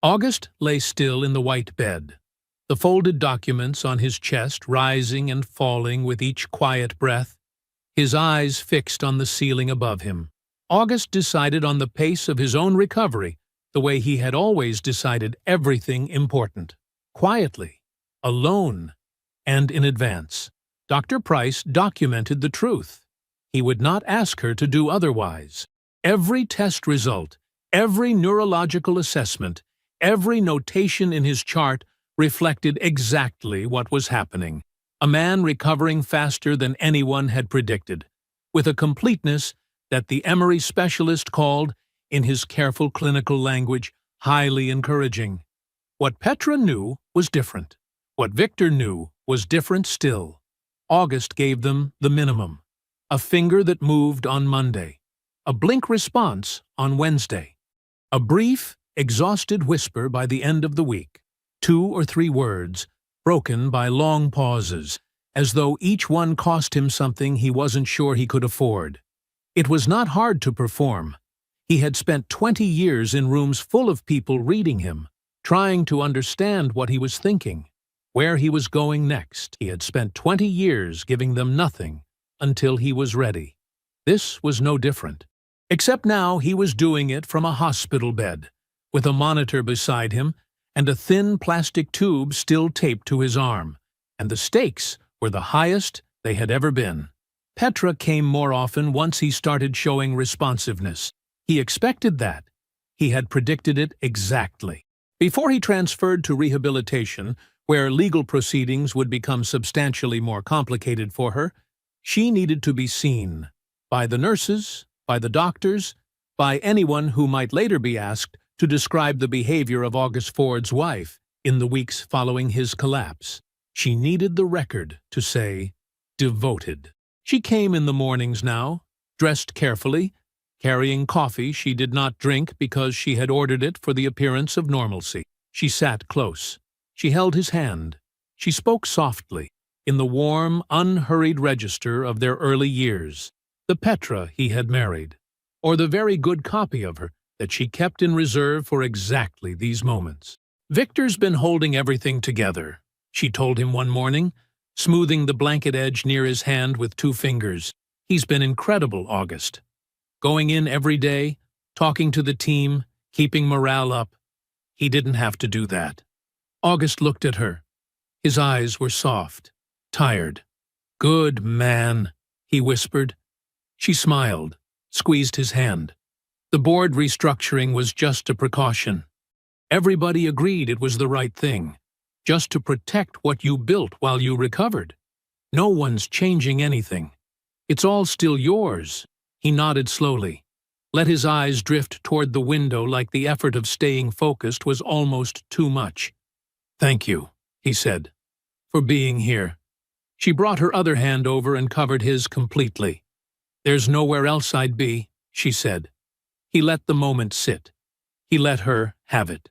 August lay still in the white bed, the folded documents on his chest rising and falling with each quiet breath, his eyes fixed on the ceiling above him. August decided on the pace of his own recovery, the way he had always decided everything important. Quietly, alone, and in advance. Dr. Price documented the truth. He would not ask her to do otherwise. Every test result, every neurological assessment, every notation in his chart reflected exactly what was happening. A man recovering faster than anyone had predicted, with a completeness that the Emory specialist called, in his careful clinical language, highly encouraging. What Petra knew was different. What Victor knew was different still. August gave them the minimum. A finger that moved on Monday. A blink response on Wednesday. A brief, exhausted whisper by the end of the week. 2 or 3 words, broken by long pauses, as though each one cost him something he wasn't sure he could afford. It was not hard to perform. He had spent 20 years in rooms full of people reading him, trying to understand what he was thinking, where he was going next. He had spent 20 years giving them nothing until he was ready. This was no different. Except now he was doing it from a hospital bed, with a monitor beside him and a thin plastic tube still taped to his arm, and the stakes were the highest they had ever been. Petra came more often once he started showing responsiveness. He expected that. He had predicted it exactly. Before he transferred to rehabilitation, where legal proceedings would become substantially more complicated for her, she needed to be seen by the nurses, by the doctors, by anyone who might later be asked to describe the behavior of August Ford's wife in the weeks following his collapse. She needed the record to say, devoted. She came in the mornings now, dressed carefully, carrying coffee she did not drink because she had ordered it for the appearance of normalcy. She sat close. She held his hand. She spoke softly, in the warm, unhurried register of their early years, the Petra he had married, or the very good copy of her that she kept in reserve for exactly these moments. "Victor's been holding everything together," she told him one morning, smoothing the blanket edge near his hand with 2 fingers. "He's been incredible, August. Going in every day, talking to the team, keeping morale up. He didn't have to do that." August looked at her. His eyes were soft, tired. "Good man," he whispered. She smiled, squeezed his hand. The board restructuring was just a precaution. Everybody agreed it was the right thing, just to protect what you built while you recovered. No one's changing anything. It's all still yours. He nodded slowly, let his eyes drift toward the window like the effort of staying focused was almost too much. "Thank you," he said, "for being here." She brought her other hand over and covered his completely. "There's nowhere else I'd be," she said. He let the moment sit. He let her have it.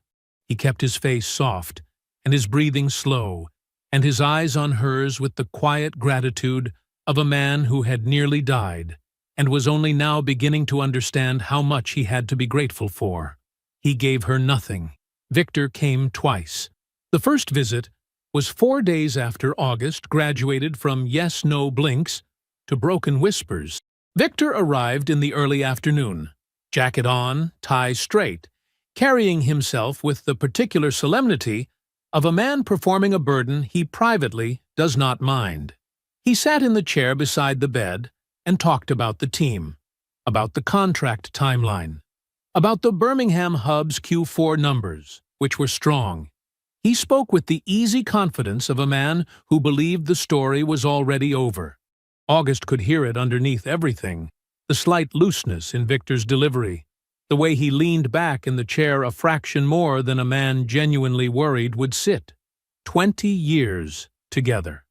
He kept his face soft, and his breathing slow, and his eyes on hers with the quiet gratitude of a man who had nearly died, and was only now beginning to understand how much he had to be grateful for. He gave her nothing. Victor came twice. The first visit was 4 days after August graduated from yes-no blinks to broken whispers. Victor arrived in the early afternoon, jacket on, tie straight, carrying himself with the particular solemnity of a man performing a burden he privately does not mind. He sat in the chair beside the bed and talked about the team, about the contract timeline, about the Birmingham Hub's Q4 numbers, which were strong. He spoke with the easy confidence of a man who believed the story was already over. August could hear it underneath everything, the slight looseness in Victor's delivery, the way he leaned back in the chair a fraction more than a man genuinely worried would sit. 20 years together.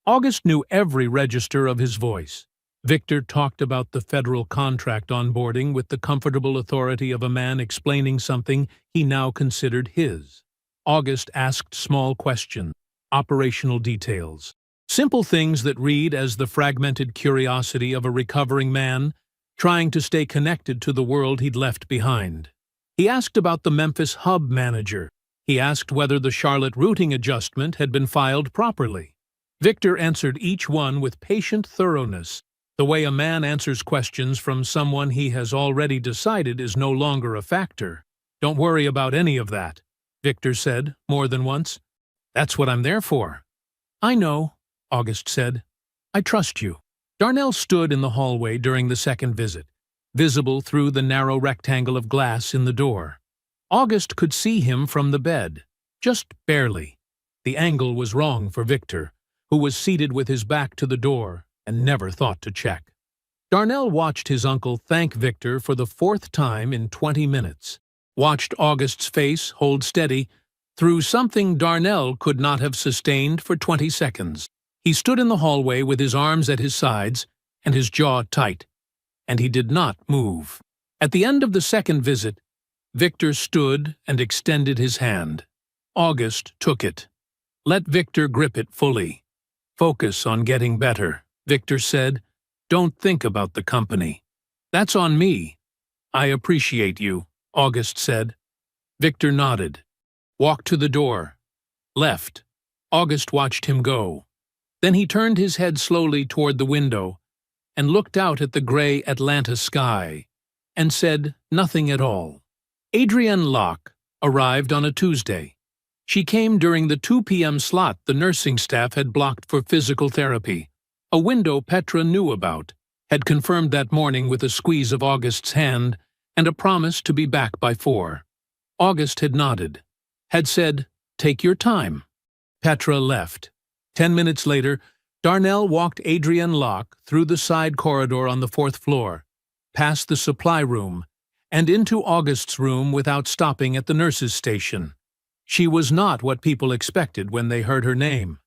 August knew every register of his voice. Victor talked about the federal contract onboarding with the comfortable authority of a man explaining something he now considered his. August asked small questions, operational details, simple things that read as the fragmented curiosity of a recovering man trying to stay connected to the world he'd left behind. He asked about the Memphis hub manager. He asked whether the Charlotte routing adjustment had been filed properly. Victor answered each one with patient thoroughness, the way a man answers questions from someone he has already decided is no longer a factor. "Don't worry about any of that," Victor said more than once. "That's what I'm there for." "I know," August said. "I trust you." Darnell stood in the hallway during the second visit, visible through the narrow rectangle of glass in the door. August could see him from the bed, just barely. The angle was wrong for Victor, who was seated with his back to the door and never thought to check. Darnell watched his uncle thank Victor for the 4th time in 20 minutes, watched August's face hold steady through something Darnell could not have sustained for 20 seconds. He stood in the hallway with his arms at his sides and his jaw tight, and he did not move. At the end of the second visit, Victor stood and extended his hand. August took it. Let Victor grip it fully. "Focus on getting better," Victor said. "Don't think about the company." "That's on me." "I appreciate you," August said. Victor nodded. Walked to the door. Left. August watched him go. Then he turned his head slowly toward the window and looked out at the gray Atlanta sky and said nothing at all. Adrienne Locke arrived on a Tuesday. She came during the 2 p.m. slot the nursing staff had blocked for physical therapy, a window Petra knew about, had confirmed that morning with a squeeze of August's hand and a promise to be back by 4. August had nodded, had said, "Take your time." Petra left. 10 minutes later, Darnell walked Adrienne Locke through the side corridor on the 4th floor, past the supply room, and into August's room without stopping at the nurse's station. She was not what people expected when they heard her name.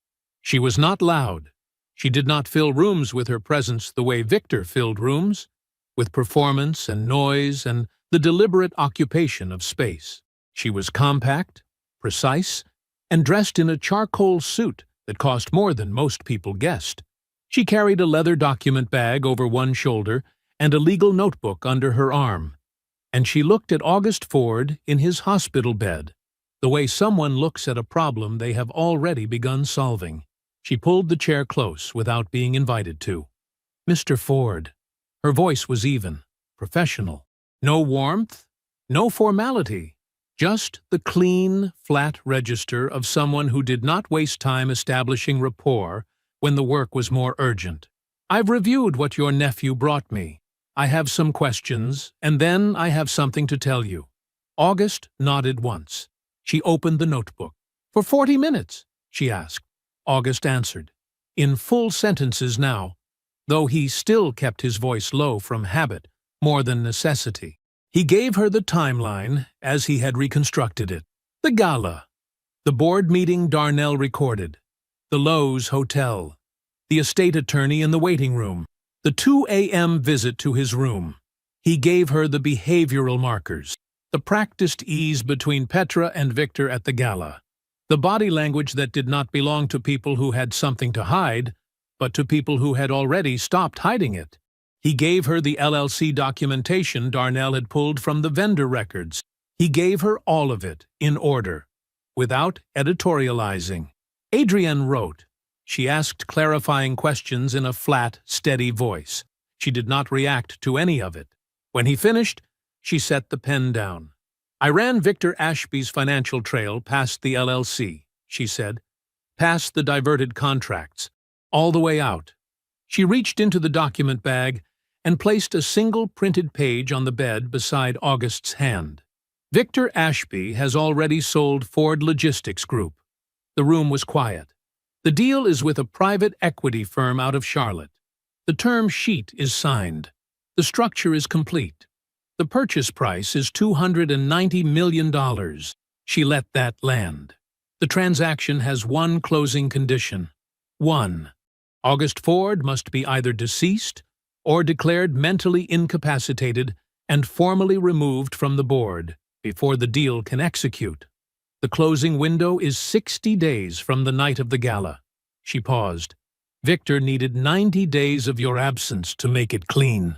She was not loud. She did not fill rooms with her presence the way Victor filled rooms, with performance and noise and the deliberate occupation of space. She was compact, precise, and dressed in a charcoal suit that cost more than most people guessed. She carried a leather document bag over one shoulder and a legal notebook under her arm, and she looked at August Ford in his hospital bed, the way someone looks at a problem they have already begun solving. She pulled the chair close without being invited to. "Mr. Ford." Her voice was even, professional. No warmth, no formality. Just the clean, flat register of someone who did not waste time establishing rapport when the work was more urgent. "I've reviewed what your nephew brought me. I have some questions, and then I have something to tell you." August nodded once. She opened the notebook. "For 40 minutes?" she asked. August answered, in full sentences now, though he still kept his voice low from habit more than necessity. He gave her the timeline as he had reconstructed it. The gala, the board meeting Darnell recorded, the Lowe's Hotel, the estate attorney in the waiting room, the 2 a.m. visit to his room. He gave her the behavioral markers, the practiced ease between Petra and Victor at the gala, the body language that did not belong to people who had something to hide, but to people who had already stopped hiding it. He gave her the LLC documentation Darnell had pulled from the vendor records. He gave her all of it, in order, without editorializing. Adrienne wrote. She asked clarifying questions in a flat, steady voice. She did not react to any of it. When he finished, she set the pen down. I ran Victor Ashby's financial trail past the LLC, she said, past the diverted contracts, all the way out. She reached into the document bag and placed a single printed page on the bed beside August's hand. Victor Ashby has already sold Ford Logistics Group. The room was quiet. The deal is with a private equity firm out of Charlotte. The term sheet is signed. The structure is complete. The purchase price is $290 million. She let that land. The transaction has one closing condition. 1. August Ford must be either deceased or declared mentally incapacitated and formally removed from the board before the deal can execute. The closing window is 60 days from the night of the gala. She paused. Victor needed 90 days of your absence to make it clean.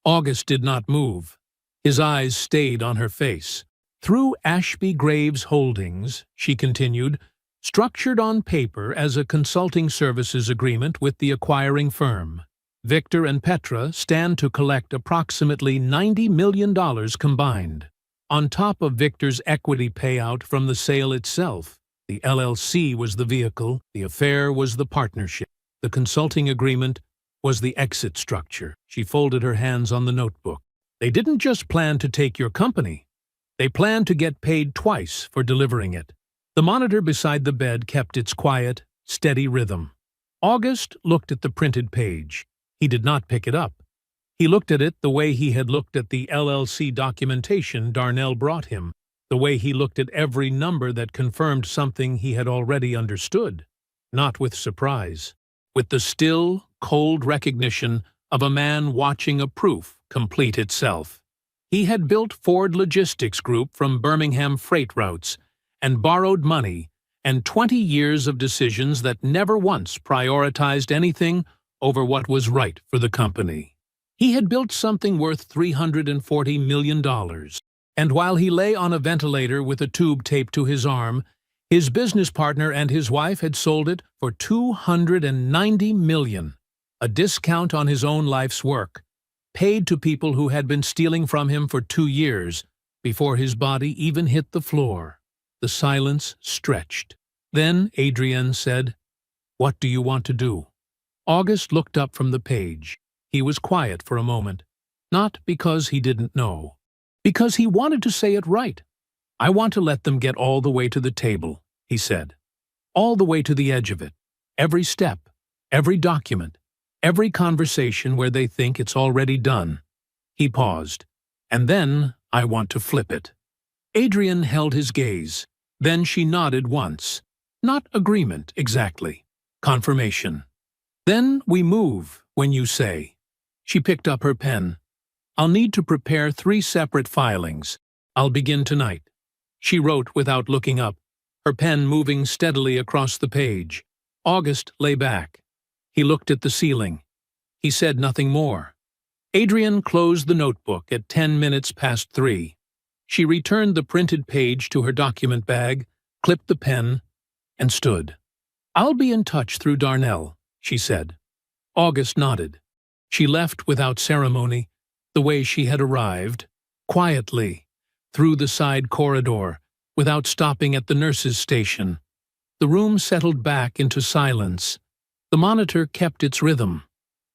August did not move. His eyes stayed on her face. Through Ashby Graves Holdings, she continued, structured on paper as a consulting services agreement with the acquiring firm, Victor and Petra stand to collect approximately $90 million combined. On top of Victor's equity payout from the sale itself, the LLC was the vehicle, the affair was the partnership, the consulting agreement was the exit structure. She folded her hands on the notebook. They didn't just plan to take your company. They planned to get paid twice for delivering it. The monitor beside the bed kept its quiet, steady rhythm. August looked at the printed page. He did not pick it up. He looked at it the way he had looked at the LLC documentation Darnell brought him, the way he looked at every number that confirmed something he had already understood, not with surprise, with the still, cold recognition of a man watching a proof complete itself. He had built Ford Logistics Group from Birmingham freight routes and borrowed money and 20 years of decisions that never once prioritized anything over what was right for the company. He had built something worth $340 million, and while he lay on a ventilator with a tube taped to his arm, his business partner and his wife had sold it for $290 million, a discount on his own life's work, paid to people who had been stealing from him for 2 years before his body even hit the floor. The silence stretched. Then Adrienne said, "What do you want to do?" August looked up from the page. He was quiet for a moment, not because he didn't know, because he wanted to say it right. "I want to let them get all the way to the table," he said. "All the way to the edge of it. Every step, every document, every conversation where they think it's already done." He paused. "And then I want to flip it." Adrienne held his gaze. Then she nodded once. Not agreement, exactly. Confirmation. "Then we move, when you say." She picked up her pen. "I'll need to prepare 3 separate filings. I'll begin tonight." She wrote without looking up, her pen moving steadily across the page. August lay back. He looked at the ceiling. He said nothing more. Adrienne closed the notebook at 10 minutes past 3. She returned the printed page to her document bag, clipped the pen, and stood. "I'll be in touch through Darnell," she said. August nodded. She left without ceremony, the way she had arrived, quietly, through the side corridor, without stopping at the nurse's station. The room settled back into silence. The monitor kept its rhythm.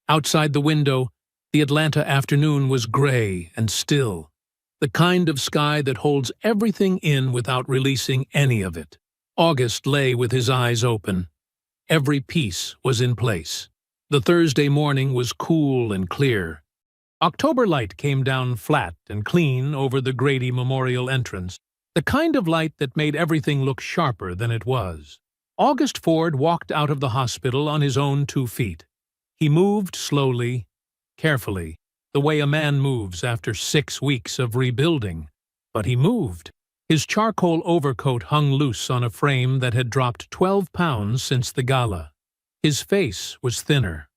Outside the window, the Atlanta afternoon was gray and still, the kind of sky that holds everything in without releasing any of it. August lay with his eyes open. Every piece was in place. The Thursday morning was cool and clear. October light came down flat and clean over the Grady Memorial entrance, the kind of light that made everything look sharper than it was. August Ford walked out of the hospital on his own 2 feet. He moved slowly, carefully, the way a man moves after 6 weeks of rebuilding. But he moved. His charcoal overcoat hung loose on a frame that had dropped 12 pounds since the gala. His face was thinner,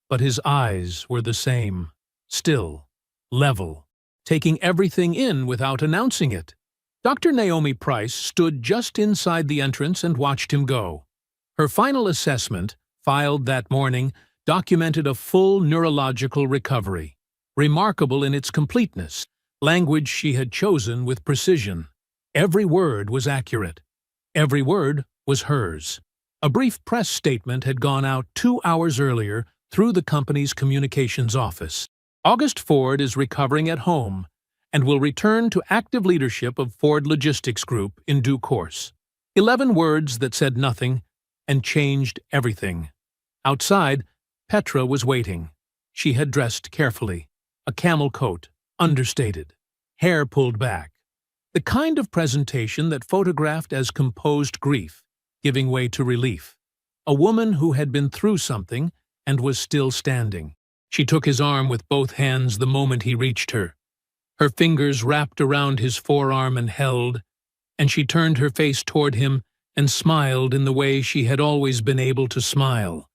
but his eyes were the same, still, level, taking everything in without announcing it. Dr. Naomi Price stood just inside the entrance and watched him go. Her final assessment, filed that morning, documented a full neurological recovery, remarkable in its completeness, language she had chosen with precision. Every word was accurate. Every word was hers. A brief press statement had gone out 2 hours earlier through the company's communications office. August Ford is recovering at home and will return to active leadership of Ford Logistics Group in due course. 11 words that said nothing and changed everything. Outside, Petra was waiting. She had dressed carefully. A camel coat, understated. Hair pulled back. The kind of presentation that photographed as composed grief, giving way to relief. A woman who had been through something and was still standing. She took his arm with both hands the moment he reached her. Her fingers wrapped around his forearm and held, and she turned her face toward him and smiled in the way she had always been able to smile.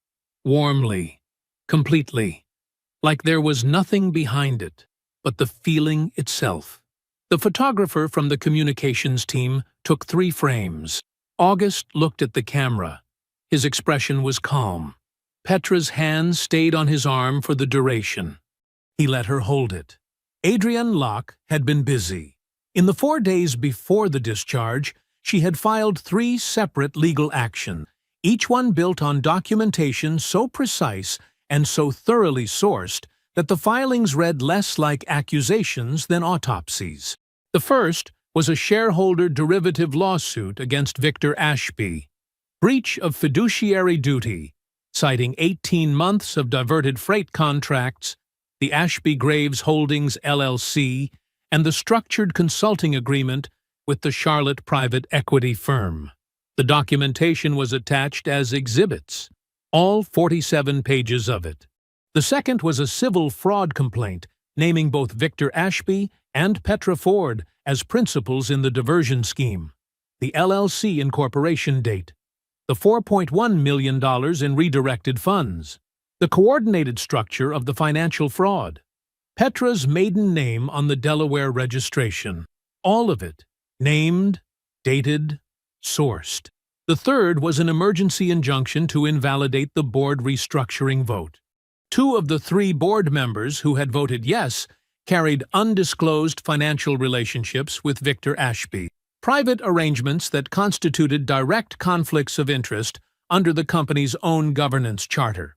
Warmly, completely, like there was nothing behind it but the feeling itself. The photographer from the communications team took 3 frames. August looked at the camera. His expression was calm. Petra's hands stayed on his arm for the duration. He let her hold it. Adrienne Locke had been busy. In the 4 days before the discharge, she had filed 3 separate legal actions, each one built on documentation so precise and so thoroughly sourced that the filings read less like accusations than autopsies. The first was a shareholder derivative lawsuit against Victor Ashby, breach of fiduciary duty, citing 18 months of diverted freight contracts, the Ashby Graves Holdings LLC, and the structured consulting agreement with the Charlotte private equity firm. The documentation was attached as exhibits, all 47 pages of it. The second was a civil fraud complaint naming both Victor Ashby and Petra Ford as principals in the diversion scheme, the LLC incorporation date, the $4.1 million in redirected funds, the coordinated structure of the financial fraud, Petra's maiden name on the Delaware registration, all of it, named, dated, sourced. The third was an emergency injunction to invalidate the board restructuring vote. 2 of the 3 board members who had voted yes carried undisclosed financial relationships with Victor Ashby, private arrangements that constituted direct conflicts of interest under the company's own governance charter.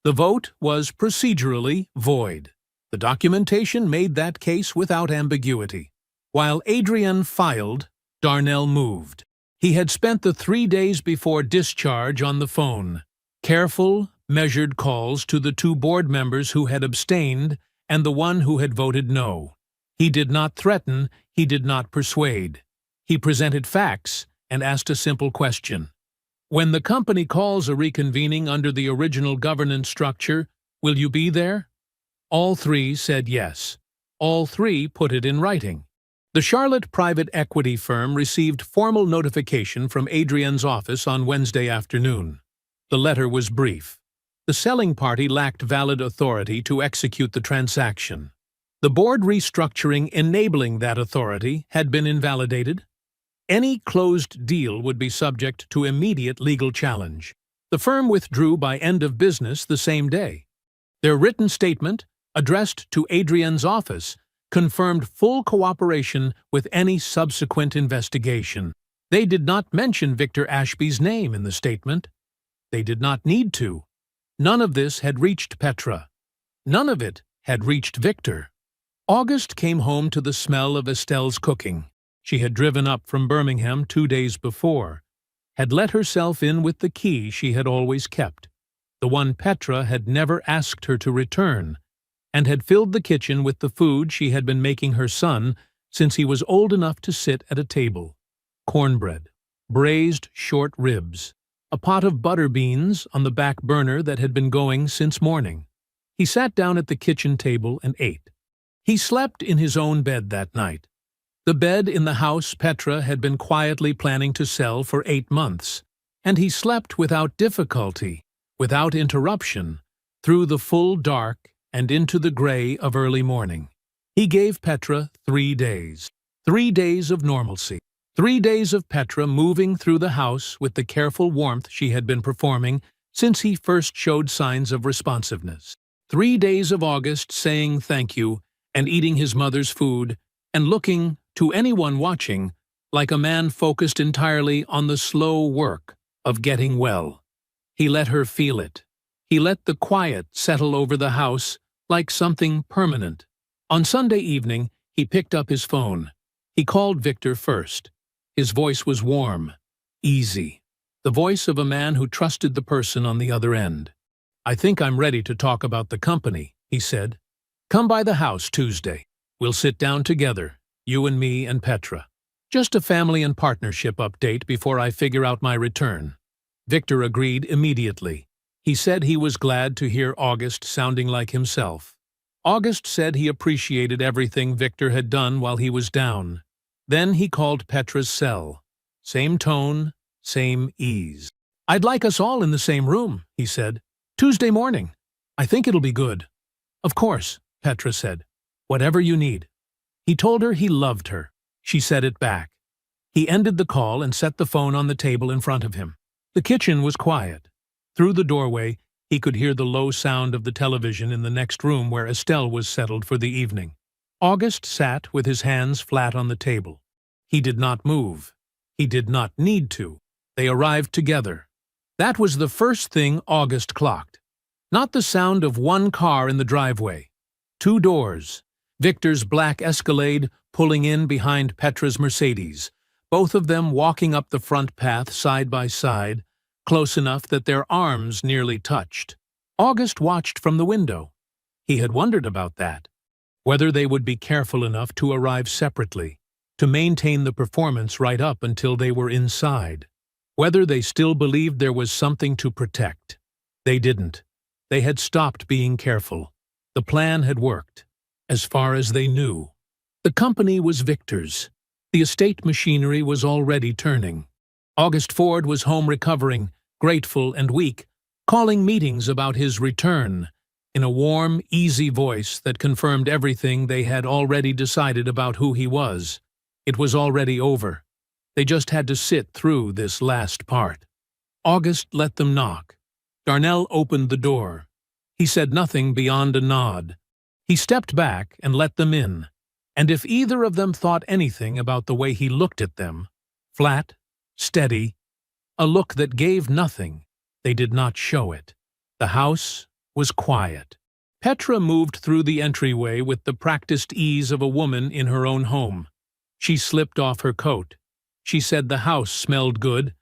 The vote was procedurally void. The documentation made that case without ambiguity. While Adrienne filed, Darnell moved. He had spent the 3 days before discharge on the phone. Careful, measured calls to the 2 board members who had abstained and the one who had voted no. He did not threaten, he did not persuade. He presented facts and asked a simple question. When the company calls a reconvening under the original governance structure, will you be there? All 3 said yes. All 3 put it in writing. The Charlotte private equity firm received formal notification from Adrienne's office on Wednesday afternoon. The letter was brief. The selling party lacked valid authority to execute the transaction. The board restructuring enabling that authority had been invalidated. Any closed deal would be subject to immediate legal challenge. The firm withdrew by end of business the same day. Their written statement, addressed to Adrienne's office, confirmed full cooperation with any subsequent investigation. They did not mention Victor Ashby's name in the statement. They did not need to. None of this had reached Petra. None of it had reached Victor. August came home to the smell of Estelle's cooking. She had driven up from Birmingham 2 days before, had let herself in with the key she had always kept, the one Petra had never asked her to return, and had filled the kitchen with the food she had been making her son since he was old enough to sit at a table. Cornbread, braised short ribs, a pot of butter beans on the back burner that had been going since morning. He sat down at the kitchen table and ate. He slept in his own bed that night. The bed in the house Petra had been quietly planning to sell for 8 months, and he slept without difficulty, without interruption, through the full dark and into the gray of early morning. He gave Petra 3 days. 3 days of normalcy. 3 days of Petra moving through the house with the careful warmth she had been performing since he first showed signs of responsiveness. 3 days of August saying thank you and eating his mother's food and looking, to anyone watching, like a man focused entirely on the slow work of getting well. He let her feel it. He let the quiet settle over the house like something permanent. On Sunday evening, he picked up his phone. He called Victor first. His voice was warm, easy, the voice of a man who trusted the person on the other end. "I think I'm ready to talk about the company," he said. "Come by the house Tuesday. We'll sit down together, you and me and Petra. Just a family and partnership update before I figure out my return." Victor agreed immediately. He said he was glad to hear August sounding like himself. August said he appreciated everything Victor had done while he was down. Then he called Petra's cell. Same tone, same ease. "I'd like us all in the same room," he said. "Tuesday morning. I think it'll be good." "Of course," Petra said. "Whatever you need." He told her he loved her. She said it back. He ended the call and set the phone on the table in front of him. The kitchen was quiet. Through the doorway, he could hear the low sound of the television in the next room where Estelle was settled for the evening. August sat with his hands flat on the table. He did not move. He did not need to. They arrived together. That was the first thing August clocked. Not the sound of one car in the driveway. 2 doors. Victor's black Escalade pulling in behind Petra's Mercedes, both of them walking up the front path side by side, close enough that their arms nearly touched. August watched from the window. He had wondered about that. Whether they would be careful enough to arrive separately, to maintain the performance right up until they were inside. Whether they still believed there was something to protect. They didn't. They had stopped being careful. The plan had worked, as far as they knew. The company was Victor's. The estate machinery was already turning. August Ford was home recovering, grateful and weak, calling meetings about his return, in a warm, easy voice that confirmed everything they had already decided about who he was. It was already over. They just had to sit through this last part. August let them knock. Darnell opened the door. He said nothing beyond a nod. He stepped back and let them in, and if either of them thought anything about the way he looked at them, flat, steady, a look that gave nothing, they did not show it. The house was quiet. Petra moved through the entryway with the practiced ease of a woman in her own home. She slipped off her coat. She said the house smelled good,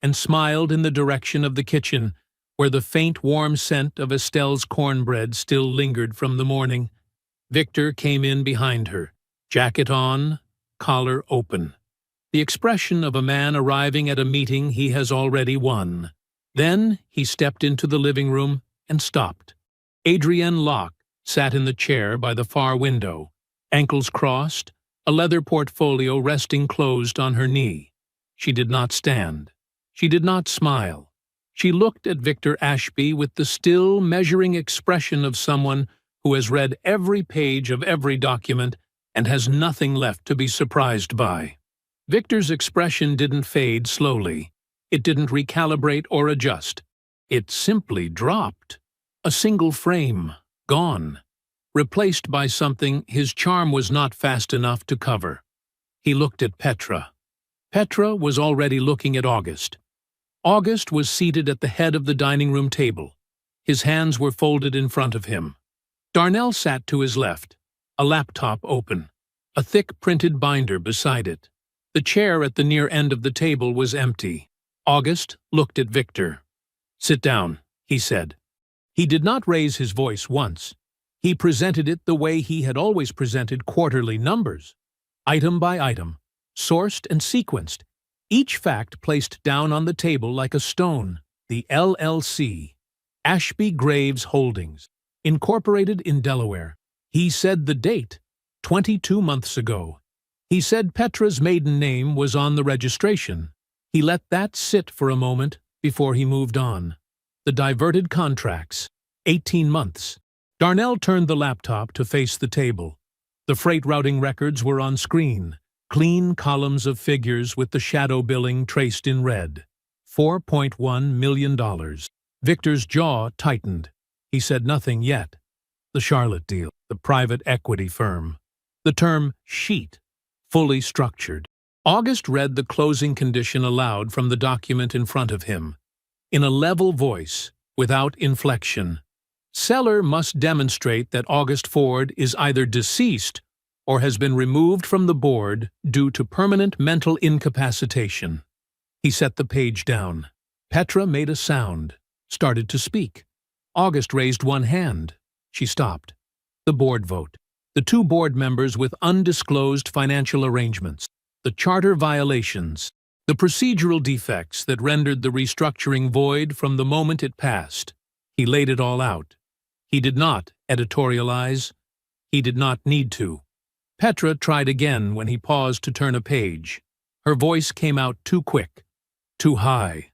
and smiled in the direction of the kitchen, where the faint warm scent of Estelle's cornbread still lingered from the morning. Victor came in behind her, jacket on, collar open. The expression of a man arriving at a meeting he has already won. Then he stepped into the living room and stopped. Adrienne Locke sat in the chair by the far window, ankles crossed, a leather portfolio resting closed on her knee. She did not stand. She did not smile. She looked at Victor Ashby with the still, measuring expression of someone who has read every page of every document and has nothing left to be surprised by. Victor's expression didn't fade slowly. It didn't recalibrate or adjust. It simply dropped. A single frame, gone, replaced by something his charm was not fast enough to cover. He looked at Petra. Petra was already looking at August. August was seated at the head of the dining room table. His hands were folded in front of him. Darnell sat to his left, a laptop open, a thick printed binder beside it. The chair at the near end of the table was empty. August looked at Victor. "Sit down," he said. He did not raise his voice once. He presented it the way he had always presented quarterly numbers, item by item, sourced and sequenced, each fact placed down on the table like a stone. The LLC, Ashby Graves Holdings, incorporated in Delaware. He said the date, 22 months ago. He said Petra's maiden name was on the registration. He let that sit for a moment before he moved on. The diverted contracts, 18 months. Darnell turned the laptop to face the table. The freight routing records were on screen, Clean columns of figures with the shadow billing traced in red. $4.1 million. Victor's jaw tightened. He said nothing yet. The Charlotte deal, the private equity firm. The term sheet, fully structured. August read the closing condition aloud from the document in front of him, in a level voice, without inflection. Seller must demonstrate that August Ford is either deceased or has been removed from the board due to permanent mental incapacitation. He set the page down. Petra made a sound, started to speak. August raised one hand. She stopped. The board vote. The two board members with undisclosed financial arrangements. The charter violations. The procedural defects that rendered the restructuring void from the moment it passed. He laid it all out. He did not editorialize. He did not need to. Petra tried again when he paused to turn a page. Her voice came out too quick, too high.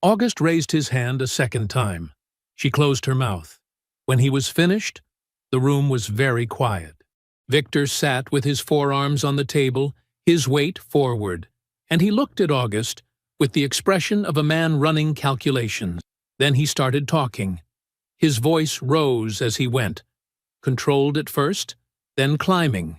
August raised his hand a second time. She closed her mouth. When he was finished, the room was very quiet. Victor sat with his forearms on the table, his weight forward, and he looked at August with the expression of a man running calculations. Then he started talking. His voice rose as he went, controlled at first, then climbing.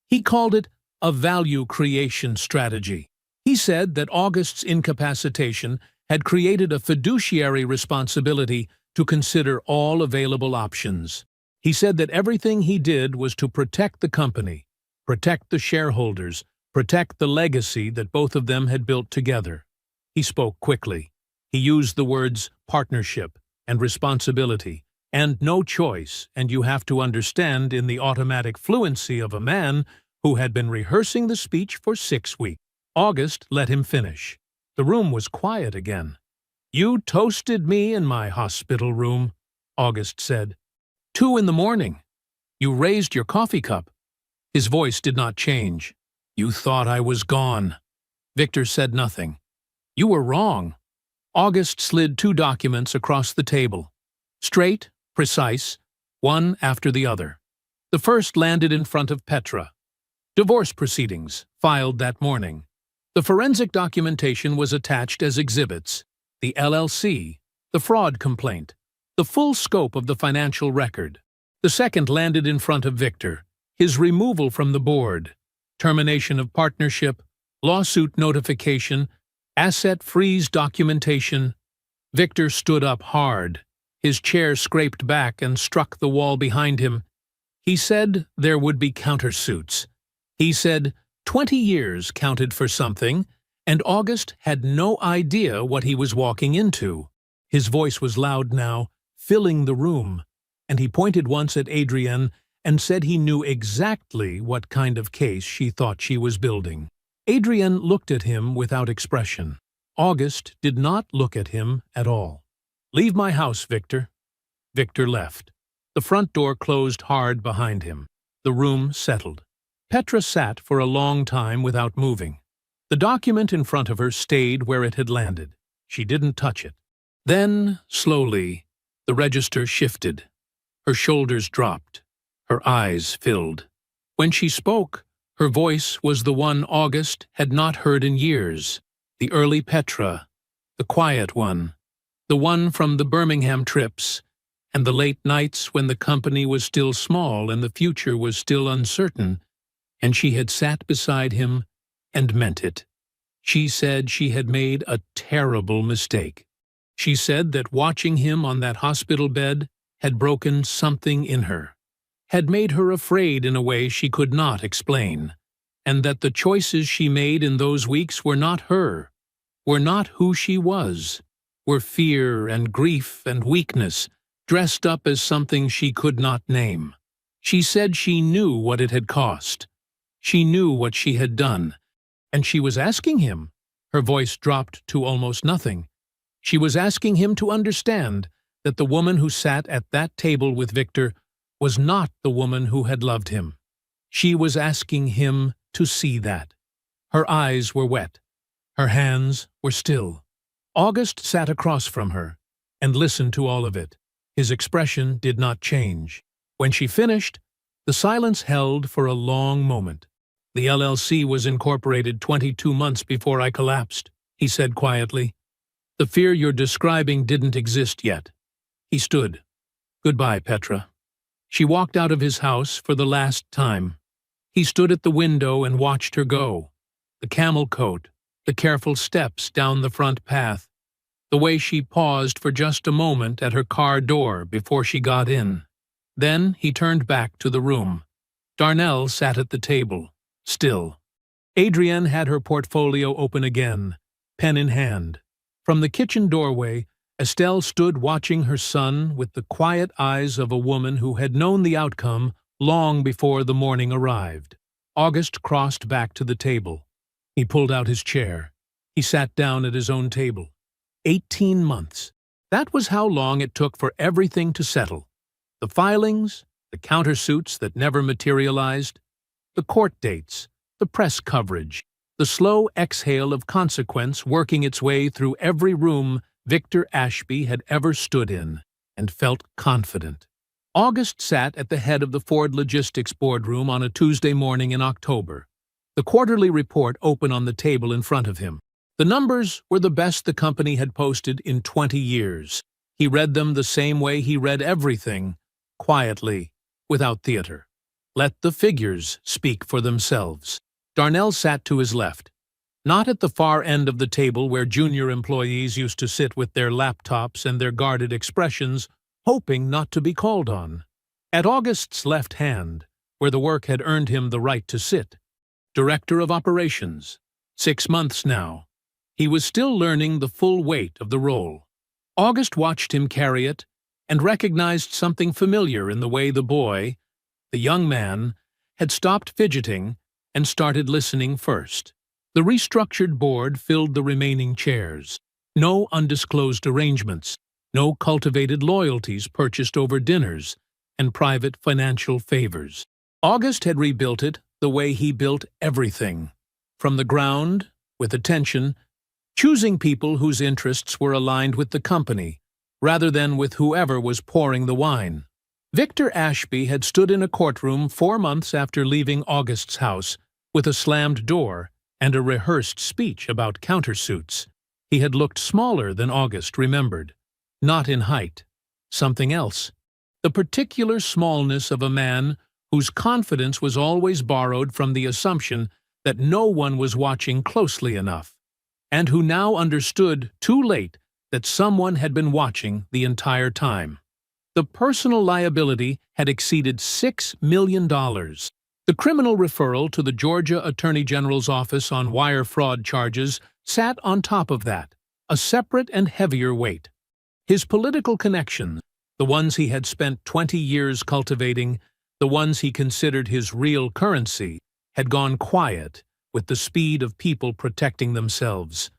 He called it a value creation strategy. He said that August's incapacitation had created a fiduciary responsibility to consider all available options. He said that everything he did was to protect the company, protect the shareholders, protect the legacy that both of them had built together. He spoke quickly. He used the words partnership and responsibility and no choice, and you have to understand in the automatic fluency of a man who had been rehearsing the speech for 6 weeks. August let him finish. The room was quiet again. "You toasted me in my hospital room," August said. 2 in the morning. You raised your coffee cup. His voice did not change. "You thought I was gone." Victor said nothing. "You were wrong." August slid 2 documents across the table. Straight, precise, one after the other. The first landed in front of Petra. Divorce proceedings, filed that morning. The forensic documentation was attached as exhibits. The LLC, the fraud complaint, the full scope of the financial record. The second landed in front of Victor. His removal from the board. Termination of partnership, lawsuit notification, asset freeze documentation. Victor stood up hard. His chair scraped back and struck the wall behind him. He said there would be countersuits. He said 20 years counted for something, and August had no idea what he was walking into. His voice was loud now, filling the room, and he pointed once at Adrienne and said he knew exactly what kind of case she thought she was building. Adrienne looked at him without expression. August did not look at him at all. "Leave my house, Victor." Victor left. The front door closed hard behind him. The room settled. Petra sat for a long time without moving. The document in front of her stayed where it had landed. She didn't touch it. Then, slowly, the register shifted. Her shoulders dropped. Her eyes filled. When she spoke, her voice was the one August had not heard in years. The early Petra, the quiet one, the one from the Birmingham trips, and the late nights when the company was still small and the future was still uncertain, and she had sat beside him and meant it. She said she had made a terrible mistake. She said that watching him on that hospital bed had broken something in her, had made her afraid in a way she could not explain, and that the choices she made in those weeks were not her, were not who she was, were fear and grief and weakness dressed up as something she could not name. She said she knew what it had cost. She knew what she had done, and she was asking him. Her voice dropped to almost nothing. She was asking him to understand that the woman who sat at that table with Victor was not the woman who had loved him. She was asking him to see that. Her eyes were wet. Her hands were still. August sat across from her and listened to all of it. His expression did not change. When she finished, the silence held for a long moment. "The LLC was incorporated 22 months before I collapsed," he said quietly. "The fear you're describing didn't exist yet." He stood. "Goodbye, Petra." She walked out of his house for the last time. He stood at the window and watched her go. The camel coat, the careful steps down the front path, the way she paused for just a moment at her car door before she got in. Then he turned back to the room. Darnell sat at the table, still. Adrienne had her portfolio open again, pen in hand. From the kitchen doorway, Estelle stood watching her son with the quiet eyes of a woman who had known the outcome long before the morning arrived. August crossed back to the table. He pulled out his chair. He sat down at his own table. 18 months. That was how long it took for everything to settle. The filings, the countersuits that never materialized, the court dates, the press coverage, the slow exhale of consequence working its way through every room Victor Ashby had ever stood in, and felt confident. August sat at the head of the Ford Logistics boardroom on a Tuesday morning in October. The quarterly report open on the table in front of him. The numbers were the best the company had posted in 20 years. He read them the same way he read everything, quietly, without theater. Let the figures speak for themselves. Darnell sat to his left, not at the far end of the table where junior employees used to sit with their laptops and their guarded expressions, hoping not to be called on. At August's left hand, where the work had earned him the right to sit. Director of Operations. 6 months now. He was still learning the full weight of the role. August watched him carry it and recognized something familiar in the way the boy, the young man, had stopped fidgeting and started listening first. The restructured board filled the remaining chairs. No undisclosed arrangements, no cultivated loyalties purchased over dinners and private financial favors. August had rebuilt it the way he built everything. From the ground, with attention, choosing people whose interests were aligned with the company, rather than with whoever was pouring the wine. Victor Ashby had stood in a courtroom 4 months after leaving August's house, with a slammed door and a rehearsed speech about countersuits. He had looked smaller than August remembered. Not in height. Something else. The particular smallness of a man whose confidence was always borrowed from the assumption that no one was watching closely enough, and who now understood too late that someone had been watching the entire time. The personal liability had exceeded $6 million. The criminal referral to the Georgia Attorney General's office on wire fraud charges sat on top of that, a separate and heavier weight. His political connections, the ones he had spent 20 years cultivating, the ones he considered his real currency, had gone quiet with the speed of people protecting themselves.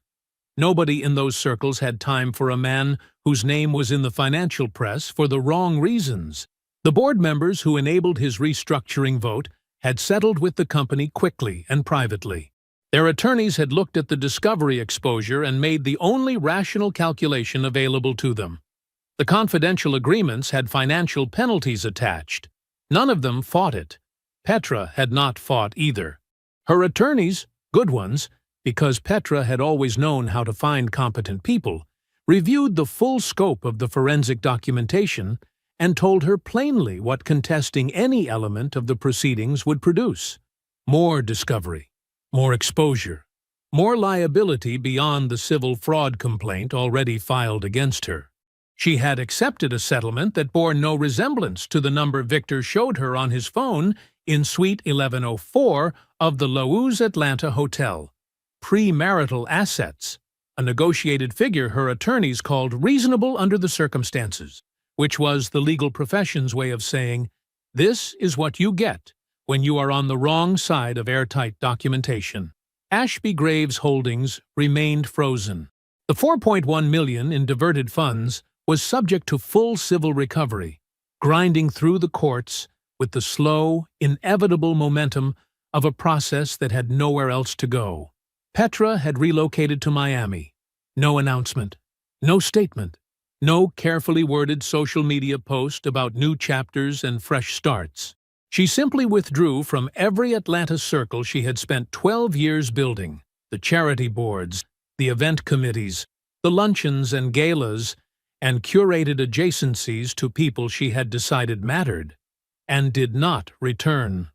Nobody in those circles had time for a man whose name was in the financial press for the wrong reasons. The board members who enabled his restructuring vote had settled with the company quickly and privately. Their attorneys had looked at the discovery exposure and made the only rational calculation available to them. The confidential agreements had financial penalties attached. None of them fought it. Petra had not fought either. Her attorneys, good ones, because Petra had always known how to find competent people, reviewed the full scope of the forensic documentation and told her plainly what contesting any element of the proceedings would produce. More discovery, more exposure, more liability beyond the civil fraud complaint already filed against her. She had accepted a settlement that bore no resemblance to the number Victor showed her on his phone in Suite 1104 of the Loews Atlanta Hotel. Premarital assets, a negotiated figure her attorneys called reasonable under the circumstances, which was the legal profession's way of saying, this is what you get when you are on the wrong side of airtight documentation. Ashby Graves Holdings remained frozen. The $4.1 million in diverted funds was subject to full civil recovery, grinding through the courts with the slow, inevitable momentum of a process that had nowhere else to go. Petra had relocated to Miami. No announcement, no statement, no carefully worded social media post about new chapters and fresh starts. She simply withdrew from every Atlanta circle she had spent 12 years building: the charity boards, the event committees, the luncheons and galas, and curated adjacencies to people she had decided mattered, and did not return.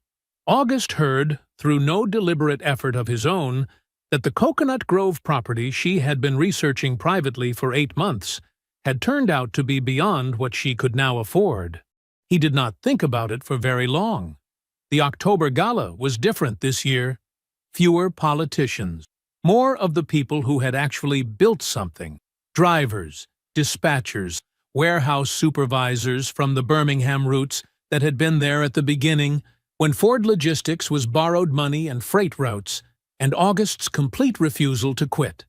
August heard, through no deliberate effort of his own, that the Coconut Grove property she had been researching privately for 8 months had turned out to be beyond what she could now afford. He did not think about it for very long. The October Gala was different this year. Fewer politicians. More of the people who had actually built something. Drivers, dispatchers, warehouse supervisors from the Birmingham routes that had been there at the beginning, when Ford Logistics was borrowed money and freight routes, and August's complete refusal to quit.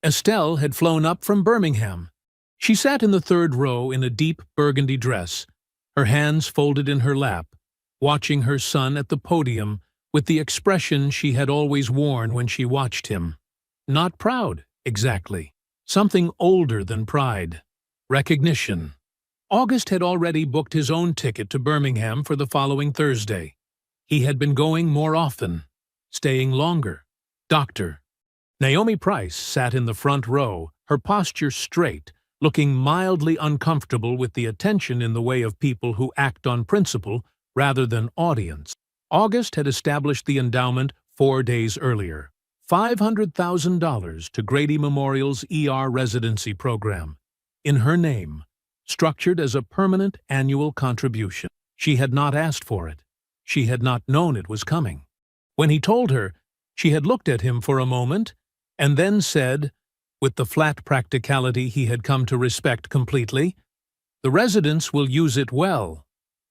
Estelle had flown up from Birmingham. She sat in the third row in a deep burgundy dress, her hands folded in her lap, watching her son at the podium with the expression she had always worn when she watched him. Not proud, exactly. Something older than pride. Recognition. August had already booked his own ticket to Birmingham for the following Thursday. He had been going more often, staying longer. Doctor. Naomi Price sat in the front row, her posture straight, looking mildly uncomfortable with the attention in the way of people who act on principle rather than audience. August had established the endowment 4 days earlier. $500,000 to Grady Memorial's ER residency program, in her name, structured as a permanent annual contribution. She had not asked for it. She had not known it was coming. When he told her, she had looked at him for a moment and then said, with the flat practicality he had come to respect completely, "The residents will use it well."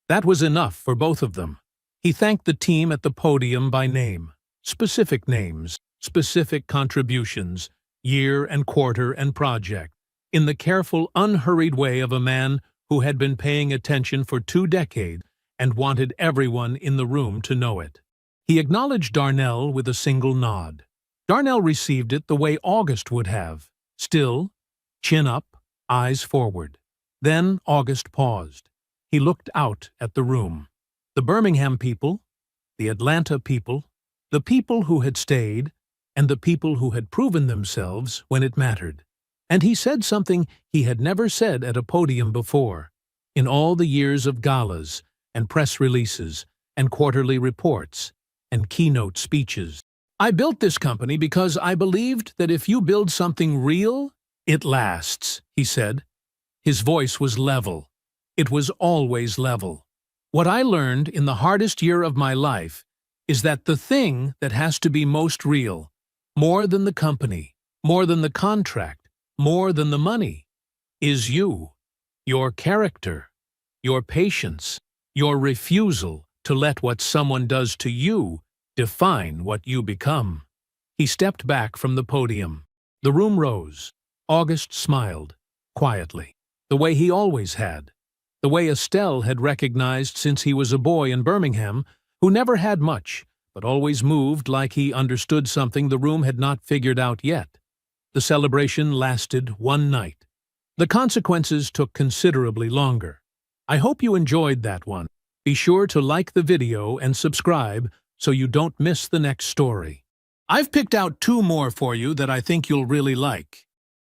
That was enough for both of them. He thanked the team at the podium by name, specific names, specific contributions, year and quarter and project, in the careful, unhurried way of a man who had been paying attention for 2 decades and wanted everyone in the room to know it. He acknowledged Darnell with a single nod. Darnell received it the way August would have, still, chin up, eyes forward. Then August paused. He looked out at the room. The Birmingham people, the Atlanta people, the people who had stayed, and the people who had proven themselves when it mattered. And he said something he had never said at a podium before, in all the years of galas and press releases and quarterly reports and keynote speeches. "I built this company because I believed that if you build something real, it lasts," he said. His voice was level. It was always level. "What I learned in the hardest year of my life is that the thing that has to be most real, more than the company, more than the contract, more than the money, is you, your character, your patience, your refusal to let what someone does to you define what you become." He stepped back from the podium. The room rose. August smiled, quietly, the way he always had, the way Estelle had recognized since he was a boy in Birmingham, who never had much, but always moved like he understood something the room had not figured out yet. The celebration lasted 1 night. The consequences took considerably longer. I hope you enjoyed that one. Be sure to like the video and subscribe so you don't miss the next story. I've picked out 2 more for you that I think you'll really like.